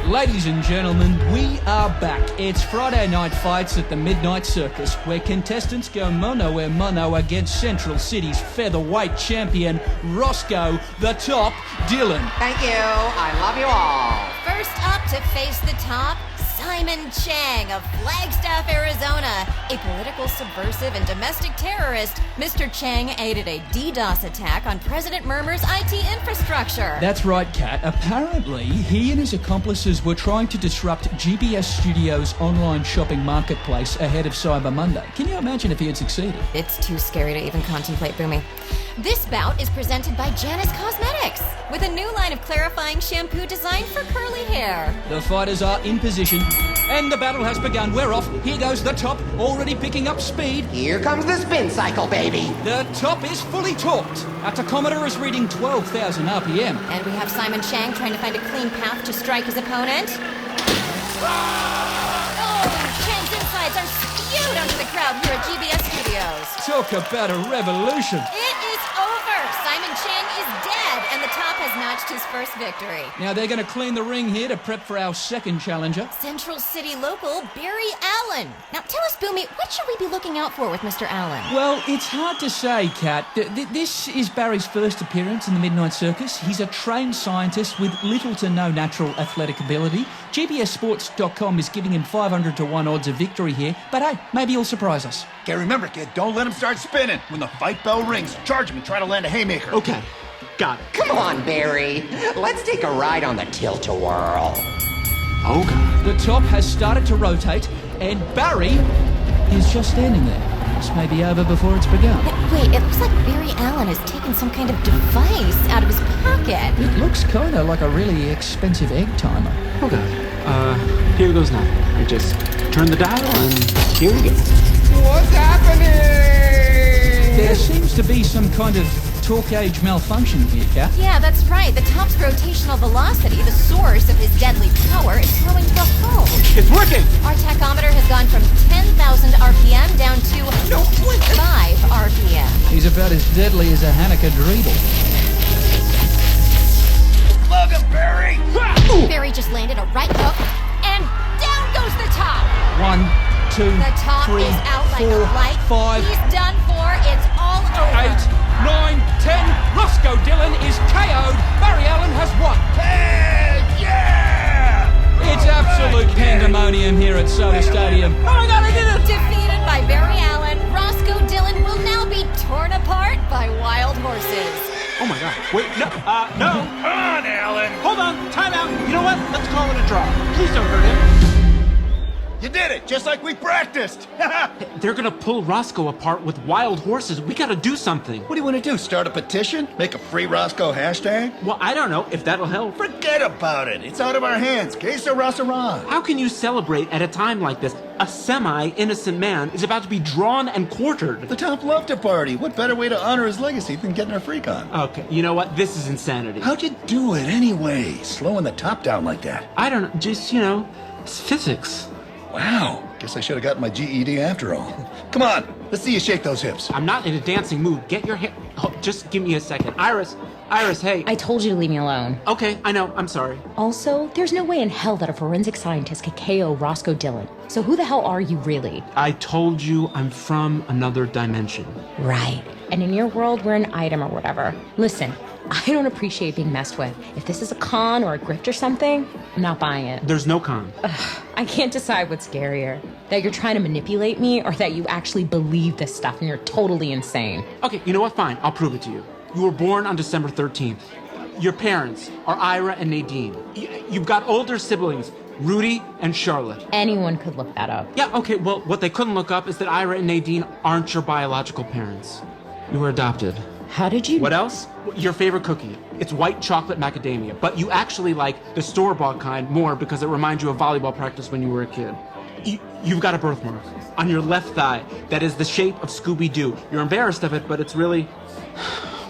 Ladies and gentlemen, we are back. It's Friday night fights at the Midnight Circus, where contestants go mono a mono against Central City's featherweight champion, Roscoe the Top Dillon. Thank you. I love you all. First up to face the top, Simon Chang of Flagstaff, Arizona. A political subversive and domestic terrorist, Mr. Chang aided a DDoS attack on President Murmur's IT infrastructure. That's right, Kat. Apparently, he and his accomplices were trying to disrupt GBS Studios' online shopping marketplace ahead of Cyber Monday. Can you imagine if he had succeeded? It's too scary to even contemplate, Boomy. This bout is presented by Janice Cosmetics, with a new line of clarifying shampoo designed for curly hair. The fighters are in position, And the battle has begun. We're off. Here goes the top, already picking up speed. Here comes the spin cycle, baby. The top is fully torqued. Our tachometer is reading 12,000 RPM. And we have Simon Chang trying to find a clean path to strike his opponent. Oh, Chang's insides are spewed onto the crowd here at GBS Studios. Talk about a revolution. It is over. Simon Chang is dead, and the top has notched his first victory. Now they're going to clean the ring here to prep for our second challenger. Central City local Barry Allen. Now tell us, Boomy, what should we be looking out for with Mr. Allen? Well, it's hard to say, Kat. This is Barry's first appearance in the Midnight Circus. He's a trained scientist with little to no natural athletic ability. GBSsports.com is giving him 500 to 1 odds of victory here, but hey, maybe he'll surprise us. Okay, remember, kid, don't let him start spinning. When the fight bell rings, charge him and try to land a haymaker. Okay, got it. Come on, Barry. Let's take a ride on the tilt-a-whirl. Oh, God. The top has started to rotate, and Barry is just standing there. This may be over before it's begun. Wait, it looks like Barry Allen has taken some kind of device out of his pocket. It looks kind of like a really expensive egg timer. Okay. Here goes nothing. I just turn the dial and here we go. What's happening? There seems to be some kind of torque gauge malfunction here, Kat. Yeah, that's right. The top's rotational velocity, the source of his deadly power, is slowing to a halt. It's working! Our tachometer has gone from 10,000 RPM down to 5 RPM. He's about as deadly as a Hanukkah dreidel. Lug him, Barry! Barry just landed a right hook, and down goes the top. 1, 2, The top 3, is out like 4, a light. 5, He's done for. It's all over. 8, 9, 10. Roscoe Dillon is KO'd. Barry Allen has won. Hey, yeah! It's absolute pandemonium here at Soda Stadium. Oh my God, I did it! Defeated by Barry Allen, Roscoe Dillon will now be torn apart by wild horses. Oh my God. Wait, no, no. Come on, Alan! Hold on, time out. You know what? Let's call it a draw. Please don't hurt him. You did it, just like we practiced! They're gonna pull Roscoe apart with wild horses. We gotta do something. What do you want to do, start a petition? Make a free Roscoe hashtag? Well, I don't know if that'll help. Forget about it. It's out of our hands. Que sera, sera. How can you celebrate at a time like this? A semi-innocent man is about to be drawn and quartered. The top loved to party. What better way to honor his legacy than getting our freak on? Okay, you know what? This is insanity. How'd you do it anyway? Slowing the top down like that. I don't know. Just, it's physics. Wow. Guess I should have gotten my GED after all. Come on, let's see you shake those hips. I'm not in a dancing mood. Get your hip. Oh, just give me a second. Iris, hey. I told you to leave me alone. Okay, I know. I'm sorry. Also, there's no way in hell that a forensic scientist could KO Roscoe Dillon. So who the hell are you really? I told you I'm from another dimension. Right. And in your world, we're an item or whatever. Listen, I don't appreciate being messed with. If this is a con or a grift or something, I'm not buying it. There's no con. I can't decide what's scarier. That you're trying to manipulate me or that you actually believe this stuff and you're totally insane. Okay, you know what? Fine. I'll prove it to you. You were born on December 13th. Your parents are Ira and Nadine. You've got older siblings, Rudy and Charlotte. Anyone could look that up. Yeah, okay, well, what they couldn't look up is that Ira and Nadine aren't your biological parents. You were adopted. How did you... What else? Your favorite cookie. It's white chocolate macadamia, but you actually like the store-bought kind more because it reminds you of volleyball practice when you were a kid. You've got a birthmark on your left thigh that is the shape of Scooby-Doo. You're embarrassed of it, but it's really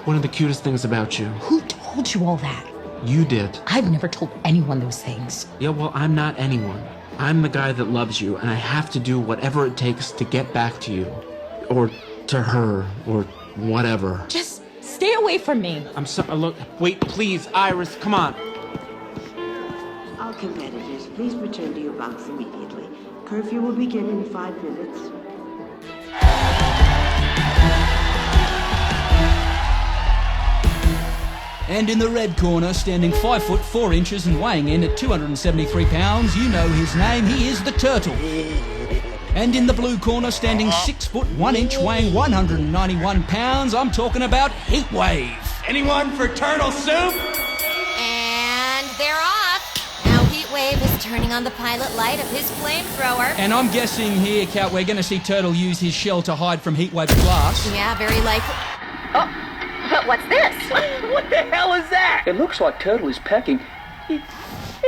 one of the cutest things about you. Who told you all that? You did. I've never told anyone those things. Yeah, well, I'm not anyone. I'm the guy that loves you, and I have to do whatever it takes to get back to you. Or to her, or whatever. Just stay away from me. I'm sorry. Look, wait, please, Iris, come on. All competitors, please return to your box immediately. Curfew will begin in 5 minutes. And in the red corner, standing 5 foot 4 inches and weighing in at 273 pounds, you know his name, he is the Turtle. And in the blue corner, standing 6 foot 1 inch, weighing 191 pounds, I'm talking about Heatwave. Anyone for turtle soup? And they're off. Now Heatwave is turning on the pilot light of his flamethrower. And I'm guessing here, Kat, we're going to see Turtle use his shell to hide from Heatwave's blast. Yeah, very likely. Oh, but what's this? What the hell is that? It looks like Turtle is packing. He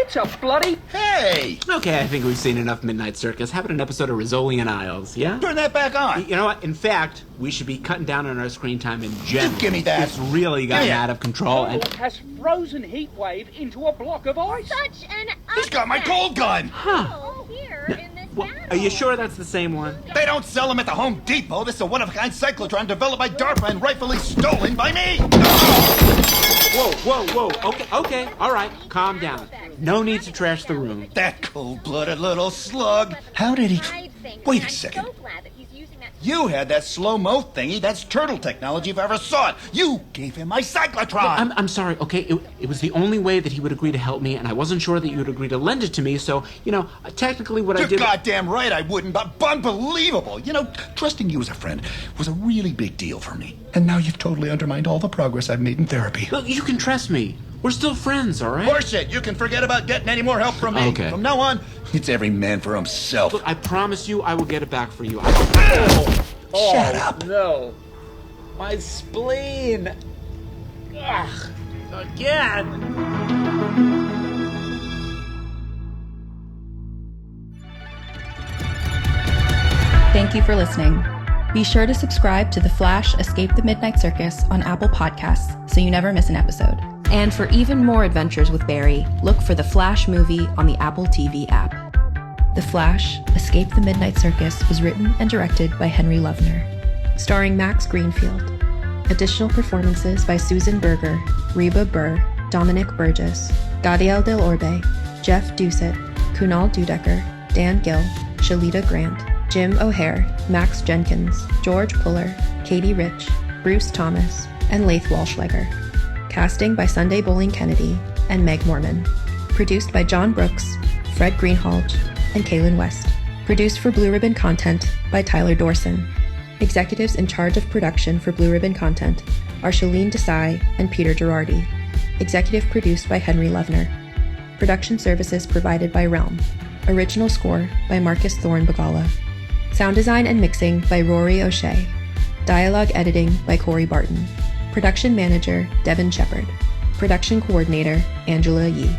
It's a bloody... Hey! Okay, I think we've seen enough Midnight Circus. How about an episode of Rizzoli and Isles, yeah? Turn that back on. You know what? In fact, we should be cutting down on our screen time in general. Give me that. It's really gotten out of control. And has frozen heat wave into a block of ice. Such an... He's got my cold gun! Huh. Here in this are you sure that's the same one? They don't sell them at the Home Depot. This is a one-of-a-kind cyclotron developed by DARPA and rightfully stolen by me! Whoa. Okay, all right. Calm down. No need to trash the room. That cold-blooded little slug. How did he... Wait a second. You had that slow-mo thingy. That's turtle technology if I ever saw it. You gave him my cyclotron. I'm sorry, okay? It was the only way that he would agree to help me, and I wasn't sure that you would agree to lend it to me, so, technically what I did... You're goddamn right I wouldn't, but unbelievable. Trusting you as a friend was a really big deal for me. And now you've totally undermined all the progress I've made in therapy. Look, you can trust me. We're still friends, all right? Horseshit, you can forget about getting any more help from me. Okay. From now on, it's every man for himself. Look, I promise you I will get it back for you. Shut up. No. My spleen. Ugh. Again. Thank you for listening. Be sure to subscribe to The Flash Escape the Midnight Circus on Apple Podcasts so you never miss an episode. And for even more adventures with Barry, look for the Flash movie on the Apple TV app. The Flash Escape the Midnight Circus was written and directed by Henry Lovner, starring Max Greenfield. Additional performances by Susan Berger, Reba Burr, Dominic Burgess, Gadiel Del Orbe, Jeff Doucette, Kunal Dudecker, Dan Gill, Shalita Grant, Jim O'Hare, Max Jenkins, George Puller, Katie Rich, Bruce Thomas, and Laith Walschlager. Casting by Sunday Bowling Kennedy and Meg Morman. Produced by John Brooks, Fred Greenhalgh, and Kaylin West. Produced for Blue Ribbon Content by Tyler Dorson. Executives in charge of production for Blue Ribbon Content are Shalene Desai and Peter Girardi. Executive produced by Henry Lovner. Production services provided by Realm. Original score by Marcus Thorne Bagala. Sound design and mixing by Rory O'Shea. Dialogue editing by Corey Barton. Production manager Devin Shepard. Production coordinator Angela Yee.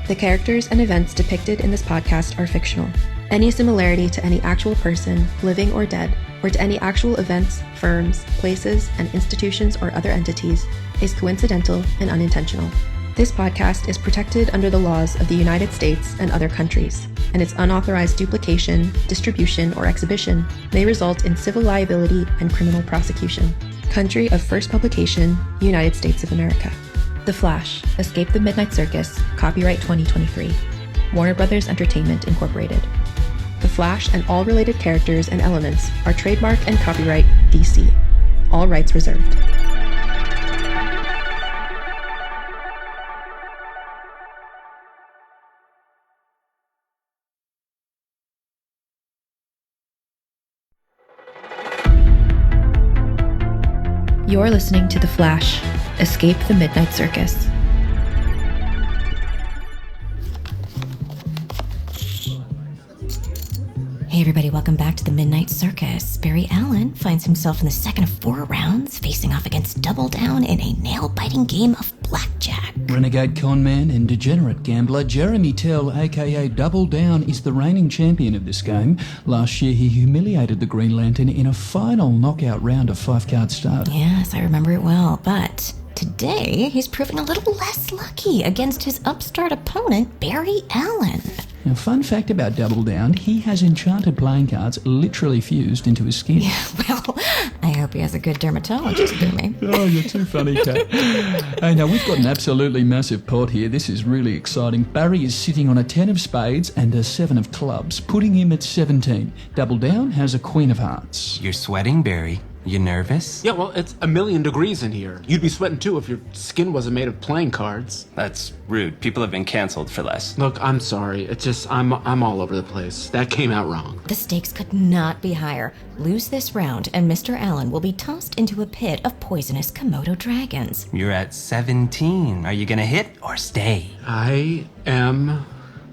The characters and events depicted in this podcast are fictional. Any similarity to any actual person, living or dead, or to any actual events, firms, places, and institutions or other entities is coincidental and unintentional. This podcast is protected under the laws of the United States and other countries, and its unauthorized duplication, distribution, or exhibition may result in civil liability and criminal prosecution. Country of first publication, United States of America. The Flash, Escape the Midnight Circus, copyright 2023. Warner Brothers Entertainment, Incorporated. The Flash and all related characters and elements are trademark and copyright DC. All rights reserved. You're listening to The Flash, Escape the Midnight Circus. Hey everybody, welcome back to the Midnight Circus. Barry Allen finds himself in the second of 4 rounds, facing off against Double Down in a nail-biting game of blackjack. Renegade conman and degenerate gambler Jeremy Tell, aka Double Down, is the reigning champion of this game. Last year he humiliated the Green Lantern in a final knockout round of 5-card stud. Yes, I remember it well, but today he's proving a little less lucky against his upstart opponent, Barry Allen. Now, fun fact about Double Down, he has enchanted playing cards literally fused into his skin. Yeah, well, I hope he has a good dermatologist, Boomy. Oh, you're too funny, Kat. Hey, now we've got an absolutely massive pot here. This is really exciting. Barry is sitting on a 10 of spades and a 7 of clubs, putting him at 17. Double Down has a Queen of Hearts. You're sweating, Barry. You nervous? Yeah, well, it's 1,000,000 degrees in here. You'd be sweating too if your skin wasn't made of playing cards. That's rude. People have been canceled for less. Look, I'm sorry. It's just, I'm all over the place. That came out wrong. The stakes could not be higher. Lose this round, and Mr. Allen will be tossed into a pit of poisonous Komodo dragons. You're at 17. Are you gonna hit or stay? I am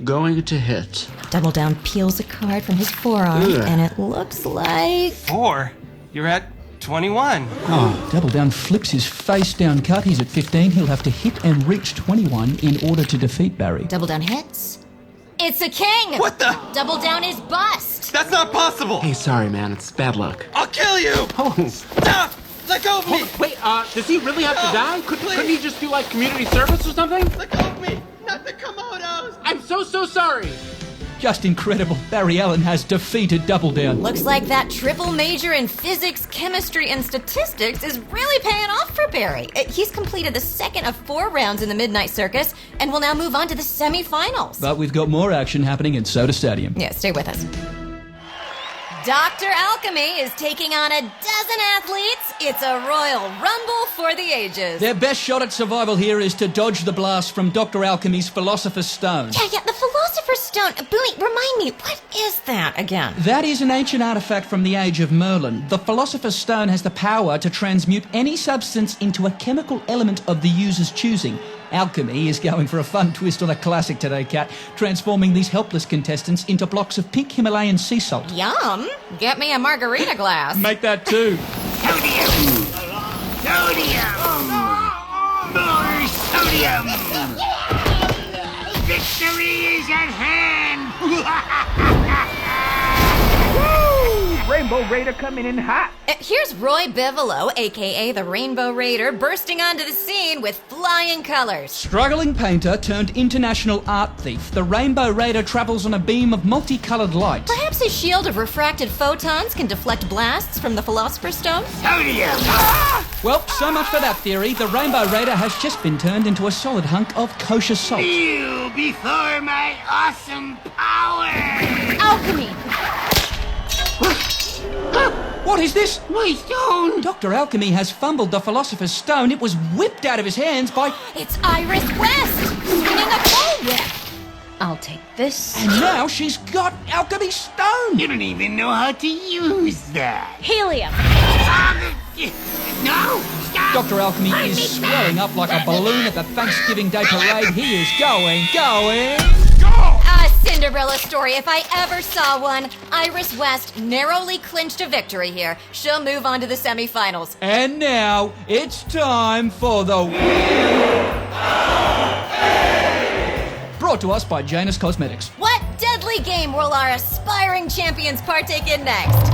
going to hit. Double Down peels a card from his forearm, Ugh. and it looks like... 4? You're at 21. Oh, Double Down flips his face down cut. He's at 15. He'll have to hit and reach 21 in order to defeat Barry. Double Down hits. It's a king! What the? Double Down is bust! That's not possible! Hey, sorry, man. It's bad luck. I'll kill you! Oh. Stop! Let go of me! Wait, does he really have to die? Couldn't he just do, like, community service or something? Let go of me! Not the Komodos! I'm so sorry! Just incredible. Barry Allen has defeated Double Down. Looks like that triple major in physics, chemistry, and statistics is really paying off for Barry. He's completed the second of 4 rounds in the Midnight Circus and will now move on to the semifinals. But we've got more action happening in Soda Stadium. Yeah, stay with us. Dr. Alchemy is taking on a dozen athletes. It's a Royal Rumble for the ages. Their best shot at survival here is to dodge the blast from Dr. Alchemy's Philosopher's Stone. Yeah, the Philosopher's Stone. Bowie, remind me, what is that again? That is an ancient artifact from the age of Merlin. The Philosopher's Stone has the power to transmute any substance into a chemical element of the user's choosing. Alchemy is going for a fun twist on a classic today, Kat, transforming these helpless contestants into blocks of pink Himalayan sea salt. Yum! Get me a margarita glass. Make that too. Sodium! More sodium! Victory is at hand! Woo! Rainbow Raider coming in hot. Here's Roy Bivolo, a.k.a. the Rainbow Raider, bursting onto the scene with flying colors. Struggling painter turned international art thief, the Rainbow Raider travels on a beam of multicolored light. Perhaps his shield of refracted photons can deflect blasts from the Philosopher's Stone? Sodium! Well, so much for that theory. The Rainbow Raider has just been turned into a solid hunk of kosher salt. Kneel before my awesome power! Alchemy! What is this? My stone! Dr. Alchemy has fumbled the Philosopher's Stone. It was whipped out of his hands by... It's Iris West, swinging a bullwhip. I'll take this. And now she's got Alchemy Stone. You don't even know how to use that. Helium. No! Stop! Dr. Alchemy is swelling up like a balloon at the Thanksgiving Day parade. He is going. A Cinderella story. If I ever saw one, Iris West narrowly clinched a victory here. She'll move on to the semifinals. And now it's time for the... Brought to us by Janus Cosmetics. What deadly game will our aspiring champions partake in next?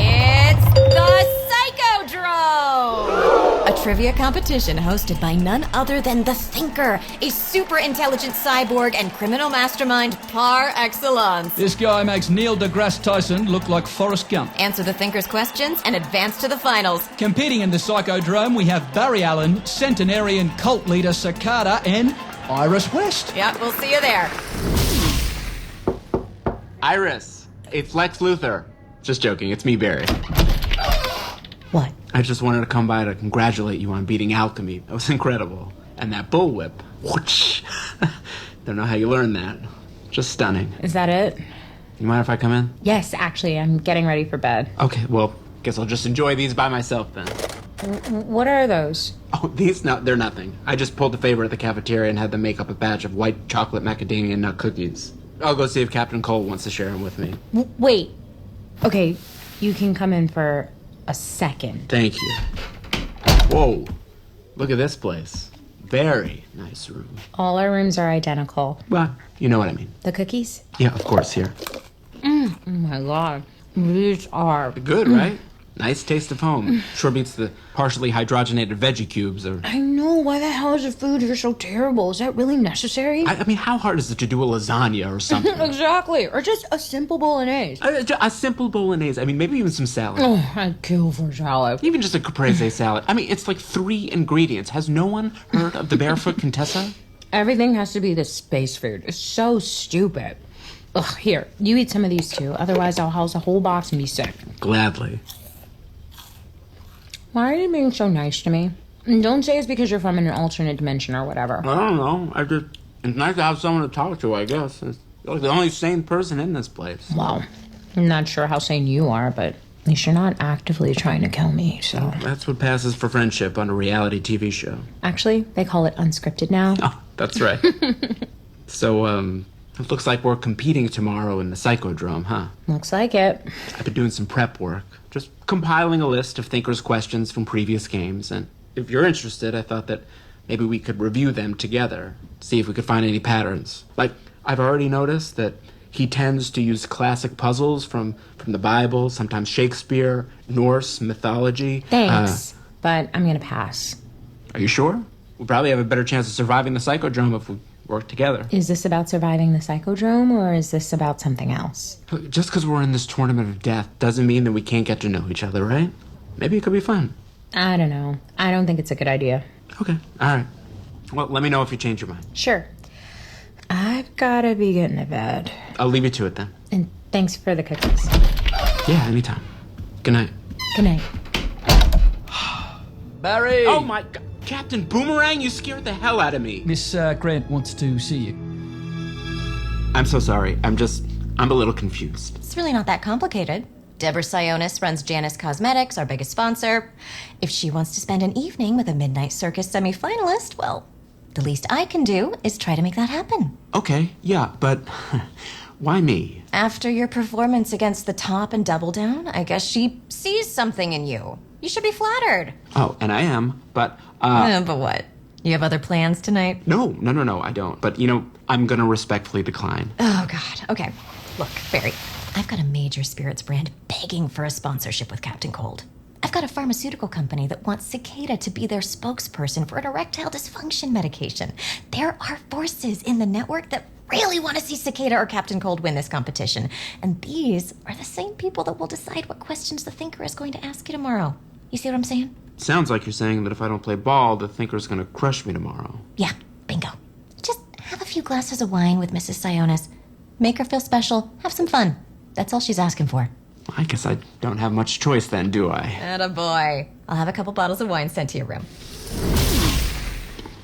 It's the Psychodrome! A trivia competition hosted by none other than the Thinker, a super intelligent cyborg and criminal mastermind par excellence. This guy makes Neil deGrasse Tyson look like Forrest Gump. Answer the Thinker's questions and advance to the finals. Competing in the Psychodrome, we have Barry Allen, centenarian cult leader Cicada, and Iris West. Yep, we'll see you there. Iris, it's Lex Luthor. Just joking, it's me, Barry. What? I just wanted to come by to congratulate you on beating Alchemy. That was incredible. And that bullwhip. Whoosh. Don't know how you learned that. Just stunning. Is that it? You mind if I come in? Yes, actually, I'm getting ready for bed. Okay, well, guess I'll just enjoy these by myself then. What are those? Oh, they're nothing. I just pulled a favor at the cafeteria and had them make up a batch of white chocolate macadamia nut cookies. I'll go see if Captain Cole wants to share them with me. Wait. Okay, you can come in for a second. Thank you. Whoa. Look at this place. Very nice room. All our rooms are identical. Well, you know what I mean. The cookies? Yeah, of course, here. Oh my god. These are... Good, right? Nice taste of home. Sure beats the partially hydrogenated veggie cubes. Or... I know. Why the hell is the food here so terrible? Is that really necessary? I mean, how hard is it to do a lasagna or something? Exactly. Or just a simple bolognese. A simple bolognese. I mean, maybe even some salad. Oh, I'd kill for salad. Even just a caprese salad. I mean, it's like 3 ingredients. Has no one heard of the Barefoot Contessa? Everything has to be this space food. It's so stupid. Ugh, here, you eat some of these too. Otherwise, I'll house a whole box and be sick. Gladly. Why are you being so nice to me? And don't say it's because you're from an alternate dimension or whatever. I don't know. It's nice to have someone to talk to, I guess. It's like the only sane person in this place. Well, I'm not sure how sane you are, but at least you're not actively trying to kill me, so... That's what passes for friendship on a reality TV show. Actually, they call it unscripted now. Oh, that's right. So, It looks like we're competing tomorrow in the Psychodrome, huh? Looks like it. I've been doing some prep work, just compiling a list of thinkers' questions from previous games, and if you're interested, I thought that maybe we could review them together, see if we could find any patterns. Like, I've already noticed that he tends to use classic puzzles from the Bible, sometimes Shakespeare, Norse mythology. Thanks, but I'm gonna pass. Are you sure? We'll probably have a better chance of surviving the Psychodrome if we work together. Is this about surviving the Psychodrome, or is this about something else? Just because we're in this tournament of death doesn't mean that we can't get to know each other, right? Maybe it could be fun. I don't know. I don't think it's a good idea. Okay, all right. Well, let me know if you change your mind. Sure. I've gotta be getting to bed. I'll leave you to it then. And thanks for the cookies. Yeah, anytime. Good night. Good night. Barry! Oh my God. Captain Boomerang, you scared the hell out of me. Miss Grant wants to see you. I'm so sorry. I'm a little confused. It's really not that complicated. Deborah Sionis runs Janus Cosmetics, our biggest sponsor. If she wants to spend an evening with a Midnight Circus semifinalist, well, the least I can do is try to make that happen. Okay, yeah, but why me? After your performance against the Top and Double Down, I guess she sees something in you. You should be flattered. Oh, and I am, but But what? You have other plans tonight? No, I don't. But, I'm gonna respectfully decline. Oh, God. Okay. Look, Barry, I've got a major spirits brand begging for a sponsorship with Captain Cold. I've got a pharmaceutical company that wants Cicada to be their spokesperson for an erectile dysfunction medication. There are forces in the network that really want to see Cicada or Captain Cold win this competition. And these are the same people that will decide what questions the Thinker is going to ask you tomorrow. You see what I'm saying? Sounds like you're saying that if I don't play ball, the Thinker's gonna crush me tomorrow. Yeah, bingo. Just have a few glasses of wine with Mrs. Sionis. Make her feel special. Have some fun. That's all she's asking for. I guess I don't have much choice then, do I? Attaboy. I'll have a couple bottles of wine sent to your room.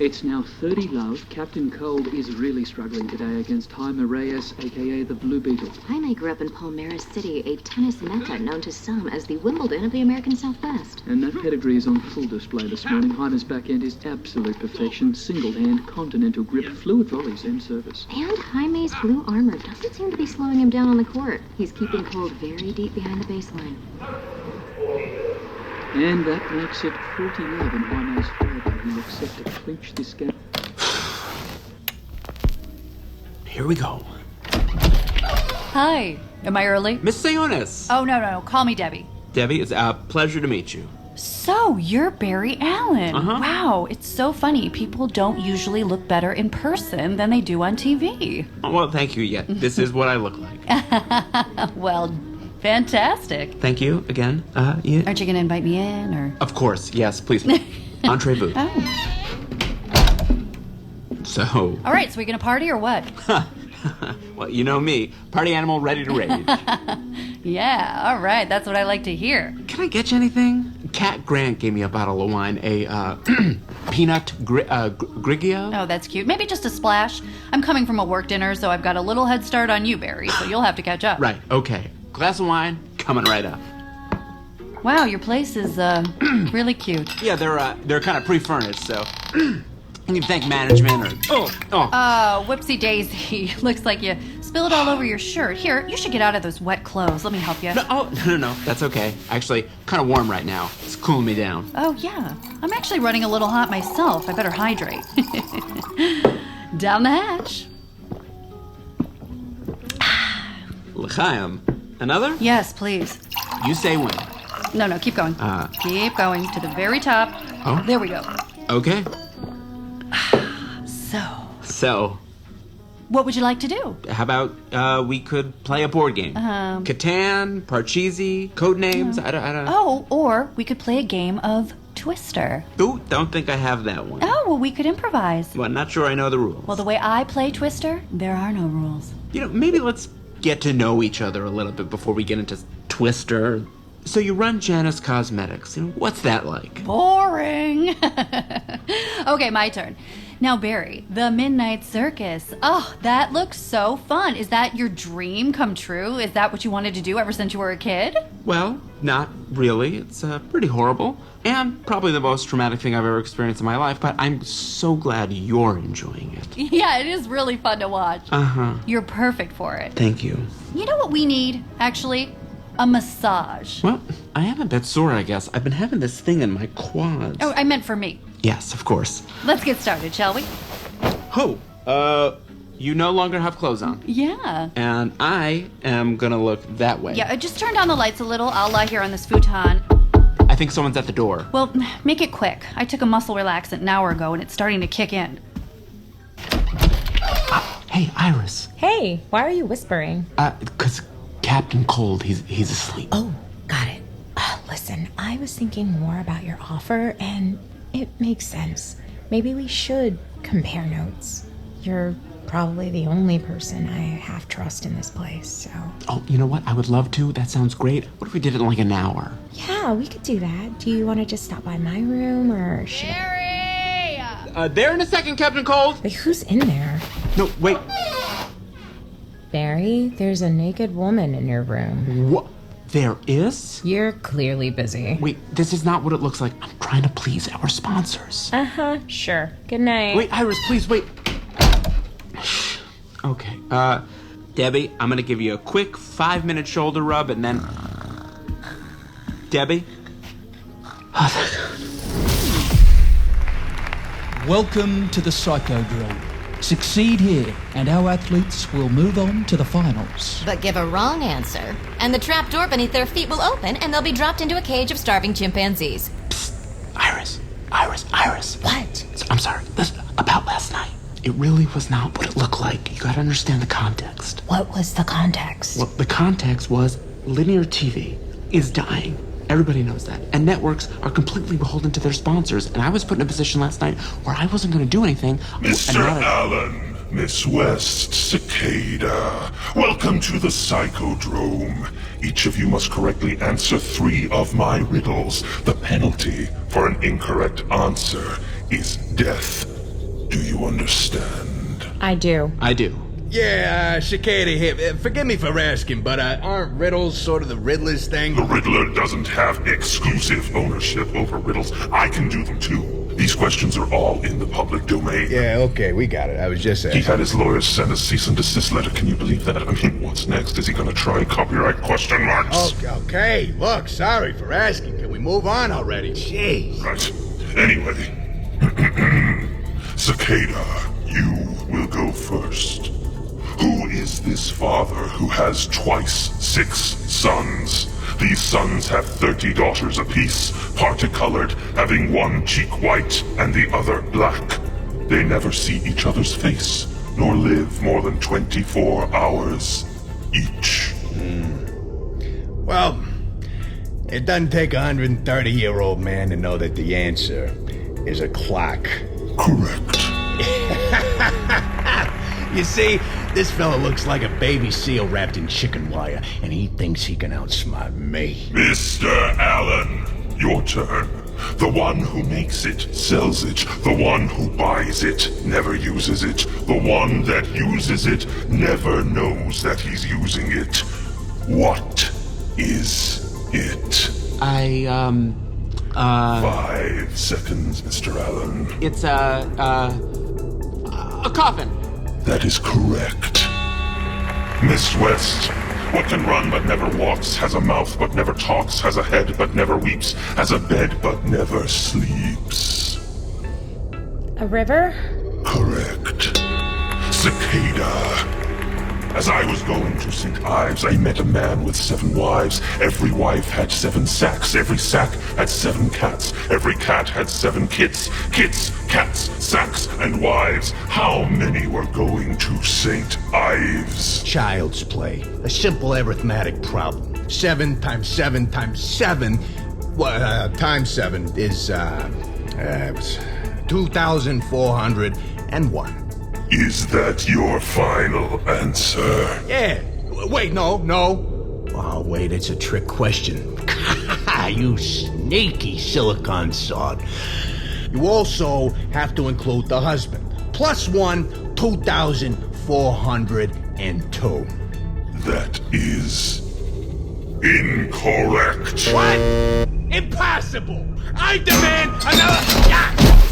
It's now 30 love. Captain Cold is really struggling today against Jaime Reyes, a.k.a. the Blue Beetle. Jaime grew up in Palmeiras City, a tennis mecca known to some as the Wimbledon of the American Southwest. And that pedigree is on full display this morning. Jaime's backhand is absolute perfection. Single hand, continental grip, fluid volleys, and service. And Jaime's blue armor doesn't seem to be slowing him down on the court. He's keeping Cold very deep behind the baseline. And that makes it 40 love in Jaime's favor. He looks set to clinch this game. Here we go. Hi. Am I early? Miss Sionis. Oh, no. Call me Debbie. Debbie, it's a pleasure to meet you. So, you're Barry Allen. Uh-huh. Wow, it's so funny. People don't usually look better in person than they do on TV. Oh, well, thank you. Yeah, this is what I look like. Well, fantastic. Thank you again. Yeah. Aren't you going to invite me in, or? Of course, yes, please. Entree-vous. Oh. So. All right, so we going to party or what? Well, you know me. Party animal ready to rage. Yeah, all right. That's what I like to hear. Can I get you anything? Cat Grant gave me a bottle of wine, a peanut grigio. Oh, that's cute. Maybe just a splash. I'm coming from a work dinner, so I've got a little head start on you, Barry, so you'll have to catch up. Right, okay. Glass of wine, coming right up. Wow, your place is really cute. Yeah, they're kind of pre-furnished, so you can thank management or whoopsie daisy. Looks like you spilled all over your shirt. Here, you should get out of those wet clothes. Let me help you. No, that's okay. Actually, kind of warm right now. It's cooling me down. Oh yeah, I'm actually running a little hot myself. I better hydrate. Down the hatch. L'chaim. Another? Yes, please. You say when. No, keep going. Keep going to the very top. Oh. There we go. Okay. So, what would you like to do? How about we could play a board game? Catan, Parcheesi, Codenames. I don't. Oh, or we could play a game of Twister. Ooh, don't think I have that one. Oh, well, we could improvise. Well, not sure I know the rules. Well, the way I play Twister, there are no rules. Maybe let's get to know each other a little bit before we get into Twister. So you run Janus Cosmetics. What's that like? Boring. Okay, my turn. Now, Barry, the Midnight Circus. Oh, that looks so fun. Is that your dream come true? Is that what you wanted to do ever since you were a kid? Well, not really. It's pretty horrible. And probably the most traumatic thing I've ever experienced in my life, but I'm so glad you're enjoying it. Yeah, it is really fun to watch. Uh-huh. You're perfect for it. Thank you. You know what we need, actually? A massage. Well, I am a bit sore, I guess. I've been having this thing in my quads. Oh, I meant for me. Yes, of course. Let's get started, shall we? You no longer have clothes on. Yeah. And I am gonna look that way. Yeah, just turn down the lights a little. I'll lie here on this futon. I think someone's at the door. Well, make it quick. I took a muscle relaxant an hour ago and it's starting to kick in. Hey, Iris. Hey, why are you whispering? 'Cause Captain Cold, he's asleep. Oh, got it. Listen, I was thinking more about your offer, and it makes sense. Maybe we should compare notes. You're probably the only person I half trust in this place, so... Oh, you know what? I would love to. That sounds great. What if we did it in like an hour? Yeah, we could do that. Do you want to just stop by my room, or should There in a second, Captain Cold! Wait, who's in there? No, wait. Barry, there's a naked woman in your room. What? There is? You're clearly busy. Wait, this is not what it looks like. I'm trying to please our sponsors. Uh-huh, sure. Good night. Wait, Iris, please, wait. Okay, Debbie, I'm gonna give you a quick 5-minute shoulder rub and then... Debbie? Welcome to the Psychodrome. Succeed here, and our athletes will move on to the finals. But give a wrong answer, and the trap door beneath their feet will open, and they'll be dropped into a cage of starving chimpanzees. Iris. What? I'm sorry, listen, about last night. It really was not what it looked like. You gotta understand the context. What was the context? Well, the context was linear TV is dying. Everybody knows that. And networks are completely beholden to their sponsors. And I was put in a position last night where I wasn't going to do anything. Mr. Allen, Miss West, Cicada, welcome to the Psychodrome. Each of you must correctly answer 3 of my riddles. The penalty for an incorrect answer is death. Do you understand? I do. Yeah, Cicada here. Forgive me for asking, but aren't riddles sort of the Riddler's thing? The Riddler doesn't have exclusive ownership over riddles. I can do them too. These questions are all in the public domain. Yeah, okay, we got it. I was just asking. He had his lawyers send a cease and desist letter. Can you believe that? I mean, what's next? Is he gonna try copyright question marks? Okay, look, sorry for asking. Can we move on already? Jeez. Right. Anyway. Cicada, you will go first. Who is this father who has twice 6 sons? These sons have 30 daughters apiece, parti-colored, having one cheek white and the other black. They never see each other's face, nor live more than 24 hours each. Well, it doesn't take a 130-year-old man to know that the answer is a clock. Correct. You see, this fella looks like a baby seal wrapped in chicken wire, and he thinks he can outsmart me. Mr. Allen, your turn. The one who makes it, sells it. The one who buys it, never uses it. The one that uses it, never knows that he's using it. What is it? 5 seconds, Mr. Allen. It's a coffin. That is correct. Miss West, what can run but never walks, has a mouth but never talks, has a head but never weeps, has a bed but never sleeps? A river? Correct. Cicada. As I was going to St. Ives, I met a man with 7 wives. Every wife had 7 sacks. Every sack had 7 cats. Every cat had 7 kits. Kits, cats, sacks, and wives. How many were going to St. Ives? Child's play. A simple arithmetic problem. 7 times 7 times 7... times 7 is, 2,401. Is that your final answer? Yeah. Wait, no. Oh, wait, it's a trick question. You sneaky silicon sod. You also have to include the husband. Plus 1, 2,402. That is Incorrect. What? Impossible! I demand another...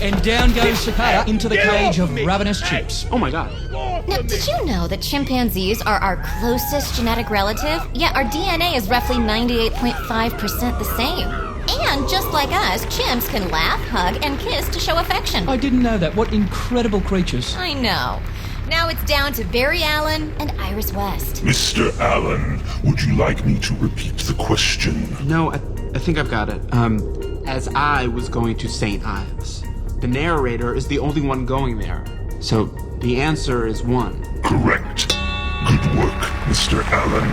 And down goes Zapata into the cage of ravenous chimps. Oh my god. Now, did you know that chimpanzees are our closest genetic relative? Yet our DNA is roughly 98.5% the same. And just like us, chimps can laugh, hug, and kiss to show affection. I didn't know that. What incredible creatures. I know. Now it's down to Barry Allen and Iris West. Mr. Allen, would you like me to repeat the question? No, I think I've got it. As I was going to St. Ives. The narrator is the only one going there. So the answer is 1. Correct. Good work, Mr. Allen.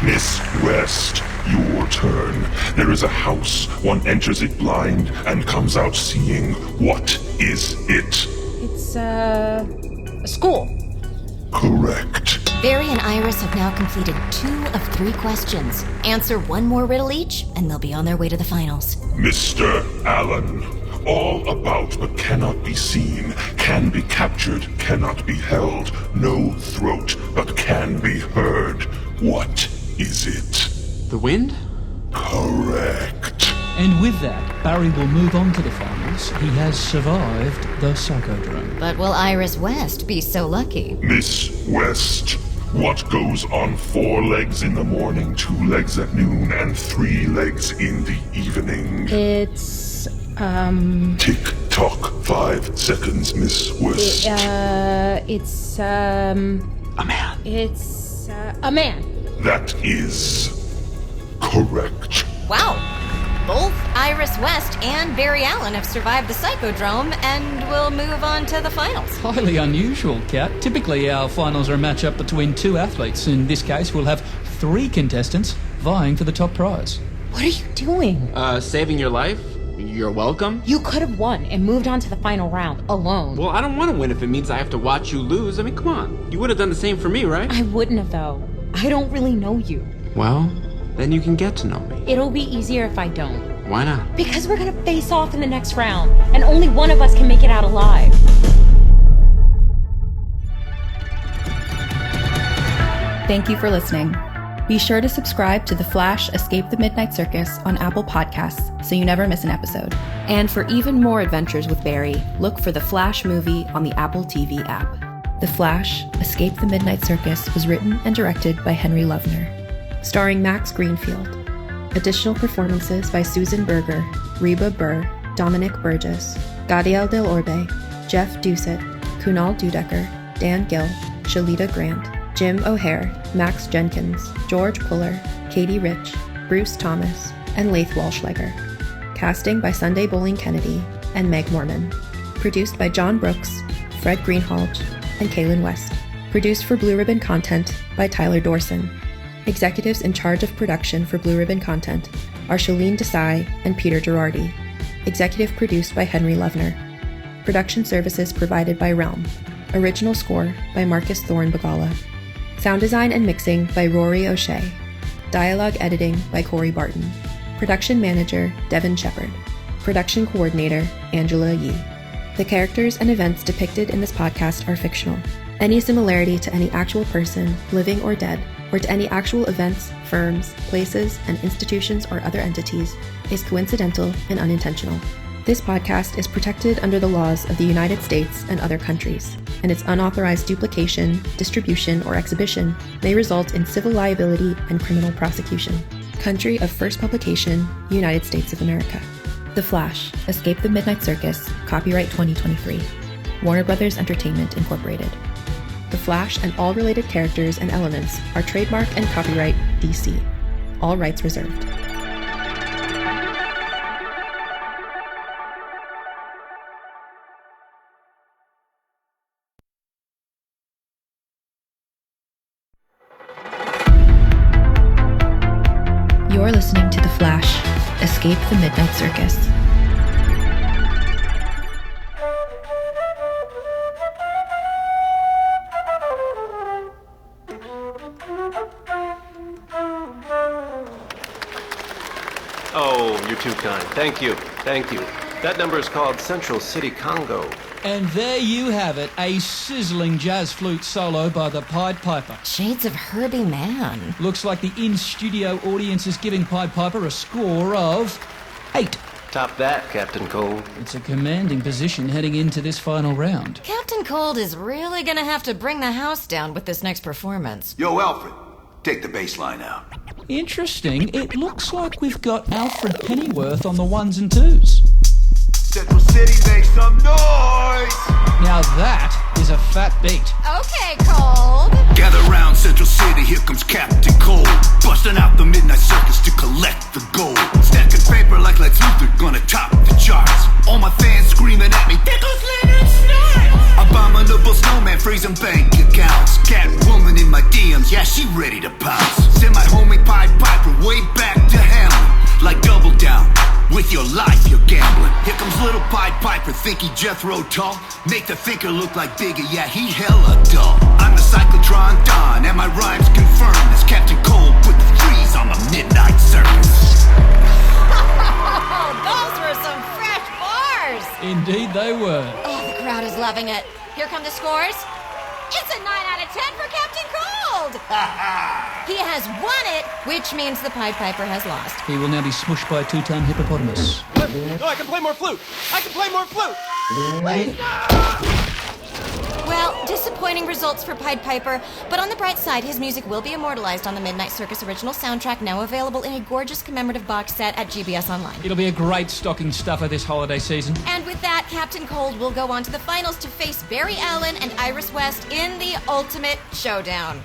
Miss West, your turn. There is a house. One enters it blind and comes out seeing. What is it? It's, a school. Correct. Barry and Iris have now completed 2 of 3 questions. Answer 1 more riddle each, and they'll be on their way to the finals. Mr. Allen, all about but cannot be seen, can be captured, cannot be held, no throat but can be heard. What is it? The wind? Correct. And with that, Barry will move on to the finals. He has survived the Psychodrome. But will Iris West be so lucky? Miss West, what goes on 4 legs in the morning, 2 legs at noon, and 3 legs in the evening? It's, Tick tock, 5 seconds, Miss West. it's, A man. It's, a man. That is correct. Wow. Both Iris West and Barry Allen have survived the Psychodrome and will move on to the finals. Highly unusual, Kat. Typically, our finals are a match-up between 2 athletes. In this case, we'll have 3 contestants vying for the top prize. What are you doing? Saving your life? You're welcome. You could have won and moved on to the final round alone. Well, I don't want to win if it means I have to watch you lose. I mean, come on. You would have done the same for me, right? I wouldn't have, though. I don't really know you. Well, then you can get to know me. It'll be easier if I don't. Why not? Because we're gonna face off in the next round, and only one of us can make it out alive. Thank you for listening. Be sure to subscribe to The Flash Escape the Midnight Circus on Apple Podcasts so you never miss an episode. And for even more adventures with Barry, look for the Flash movie on the Apple TV app. The Flash Escape the Midnight Circus was written and directed by Henry Lovner, starring Max Greenfield. Additional performances by Susan Berger, Reba Burr, Dominic Burgess, Gadiel Del Orbe, Jeff Doucet, Kunal Dudecker, Dan Gill, Shalita Grant, Jim O'Hare, Max Jenkins, George Puller, Katie Rich, Bruce Thomas, and Laith Walschlager. Casting by Sunday Bowling Kennedy and Meg Morman. Produced by John Brooks, Fred Greenhalgh, and Kaylin West. Produced for Blue Ribbon Content by Tyler Dorson. Executives in charge of production for Blue Ribbon Content are Shalene Desai and Peter Girardi. Executive produced by Henry Lovner. Production services provided by Realm. Original score by Marcus Thorne Bagala. Sound design and mixing by Rory O'Shea. Dialogue editing by Corey Barton. Production manager Devin Shepard. Production coordinator Angela Yee. The characters and events depicted in this podcast are fictional. Any similarity to any actual person, living or dead, or to any actual events, firms, places, and institutions or other entities is coincidental and unintentional. This podcast is protected under the laws of the United States and other countries, and its unauthorized duplication, distribution, or exhibition may result in civil liability and criminal prosecution. Country of first publication, United States of America. The Flash, Escape the Midnight Circus, copyright 2023. Warner Brothers Entertainment, Incorporated. The Flash and all related characters and elements are trademark and copyright DC. All rights reserved. You're listening to The Flash, Escape the Midnight Circus. Oh, you're too kind. Thank you. Thank you. That number is called Central City Congo. And there you have it, a sizzling jazz flute solo by the Pied Piper. Shades of Herbie Mann. Looks like the in-studio audience is giving Pied Piper a score of 8. Top that, Captain Cold. It's a commanding position heading into this final round. Captain Cold is really gonna have to bring the house down with this next performance. Yo, Alfred, take the bass line out. Interesting. It looks like we've got Alfred Pennyworth on the 1s and 2s. Central City, make some noise! Now that is a fat beat. Okay, Cold. Gather round Central City, here comes Captain Cold. Busting out the Midnight Circus to collect the gold. Stacking paper like Lex Luthor, gonna top the charts. All my fans screaming at me, there goes Leonard Snipes! Abominable snowman freezing bank accounts. Catwoman in my DMs, yeah, she ready to pounce. Send my homie Pied Piper way back to Hamlin. Like Double Down, with your life you're gambling. Here comes little Pied Piper, think he Jethro Tull. Make the thinker look like Bigger, yeah, he hella dull. I'm the Cyclotron Don, and my rhymes confirm as Captain Cold put the freeze on the Midnight Circus. Those were some fresh bars. Indeed they were. Oh, the crowd is loving it. Here come the scores. It's a 9 out of 10 for Captain Cold. He has won it, which means the Pied Piper has lost. He will now be smushed by a 2-ton hippopotamus. No, I can play more flute. I can play more flute. Well, disappointing results for Pied Piper, but on the bright side, his music will be immortalized on the Midnight Circus original soundtrack, now available in a gorgeous commemorative box set at GBS Online. It'll be a great stocking stuffer this holiday season. And with that, Captain Cold will go on to the finals to face Barry Allen and Iris West in the ultimate showdown.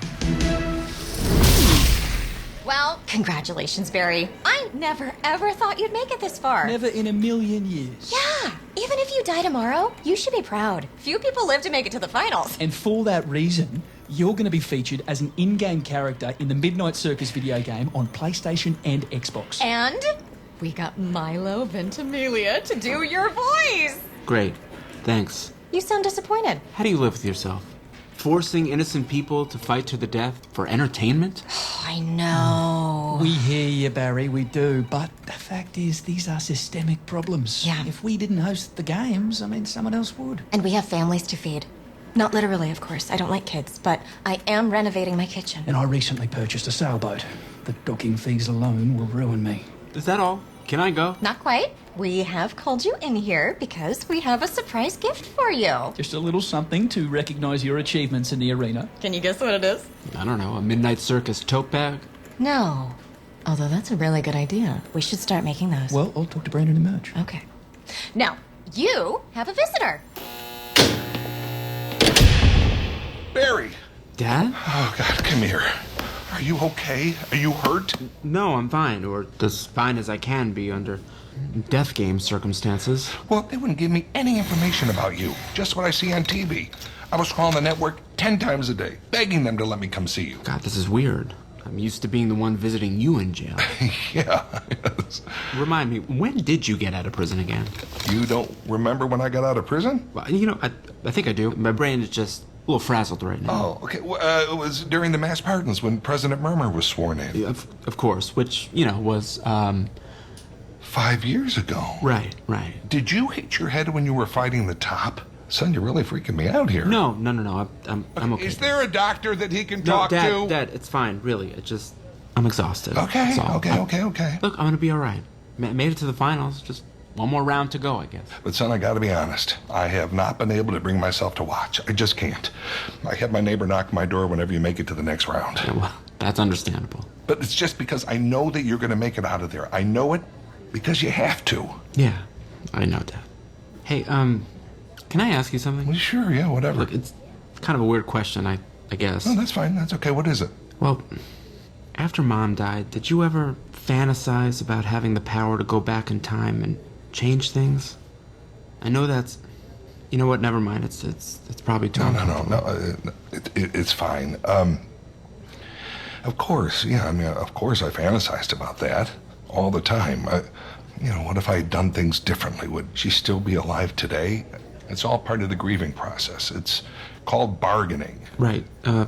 Well, congratulations, Barry. I never, ever thought you'd make it this far. Never in a million years. Yeah, even if you die tomorrow, you should be proud. Few people live to make it to the finals. And for that reason, you're going to be featured as an in-game character in the Midnight Circus video game on PlayStation and Xbox. And we got Milo Ventimiglia to do your voice. Great. Thanks. You sound disappointed. How do you live with yourself? Forcing innocent people to fight to the death for entertainment? I know. We hear you, Barry, we do. But the fact is, these are systemic problems. Yeah. If we didn't host the games, someone else would. And we have families to feed. Not literally, of course. I don't like kids, but I am renovating my kitchen. And I recently purchased a sailboat. The docking fees alone will ruin me. Is that all? Can I go? Not quite. We have called you in here because we have a surprise gift for you. Just a little something to recognize your achievements in the arena. Can you guess what it is? I don't know, a Midnight Circus tote bag? No. Although that's a really good idea. We should start making those. Well, I'll talk to Brandon and Merch. Okay. Now, you have a visitor. Barry! Dad? Oh, God, come here. Are you okay? Are you hurt? No, I'm fine, or as fine as I can be under death game circumstances. Well, they wouldn't give me any information about you. Just what I see on TV. I was calling the network 10 times a day, begging them to let me come see you. God, this is weird. I'm used to being the one visiting you in jail. Yeah. Remind me, when did you get out of prison again? You don't remember when I got out of prison? Well, I think I do. My brain is just a little frazzled right now. Oh, okay. It was during the mass pardons when President Murmur was sworn in. Yeah, of course, which, was, 5 years ago. Right. Did you hit your head when you were fighting the top? Son, you're really freaking me out here. No. I'm okay. Is there a doctor that he can talk to? Dad, it's fine, really. I'm exhausted. Okay. Look, I'm gonna be all right. Made it to the finals. Just one more round to go, I guess. But son, I gotta be honest. I have not been able to bring myself to watch. I just can't. I had my neighbor knock on my door whenever you make it to the next round. Yeah, well, that's understandable. But it's just because I know that you're gonna make it out of there. I know it because you have to. Yeah, I know, Dad. Hey, can I ask you something? Well, sure, yeah, whatever. Look, it's kind of a weird question, I guess. No, that's fine. That's okay. What is it? Well, after Mom died, did you ever fantasize about having the power to go back in time and change things? I know that's... You know what? Never mind. It's probably too No. It's fine. Of course, yeah. Of course I fantasized about that all the time. What if I had done things differently? Would she still be alive today? It's all part of the grieving process. It's called bargaining. Right. But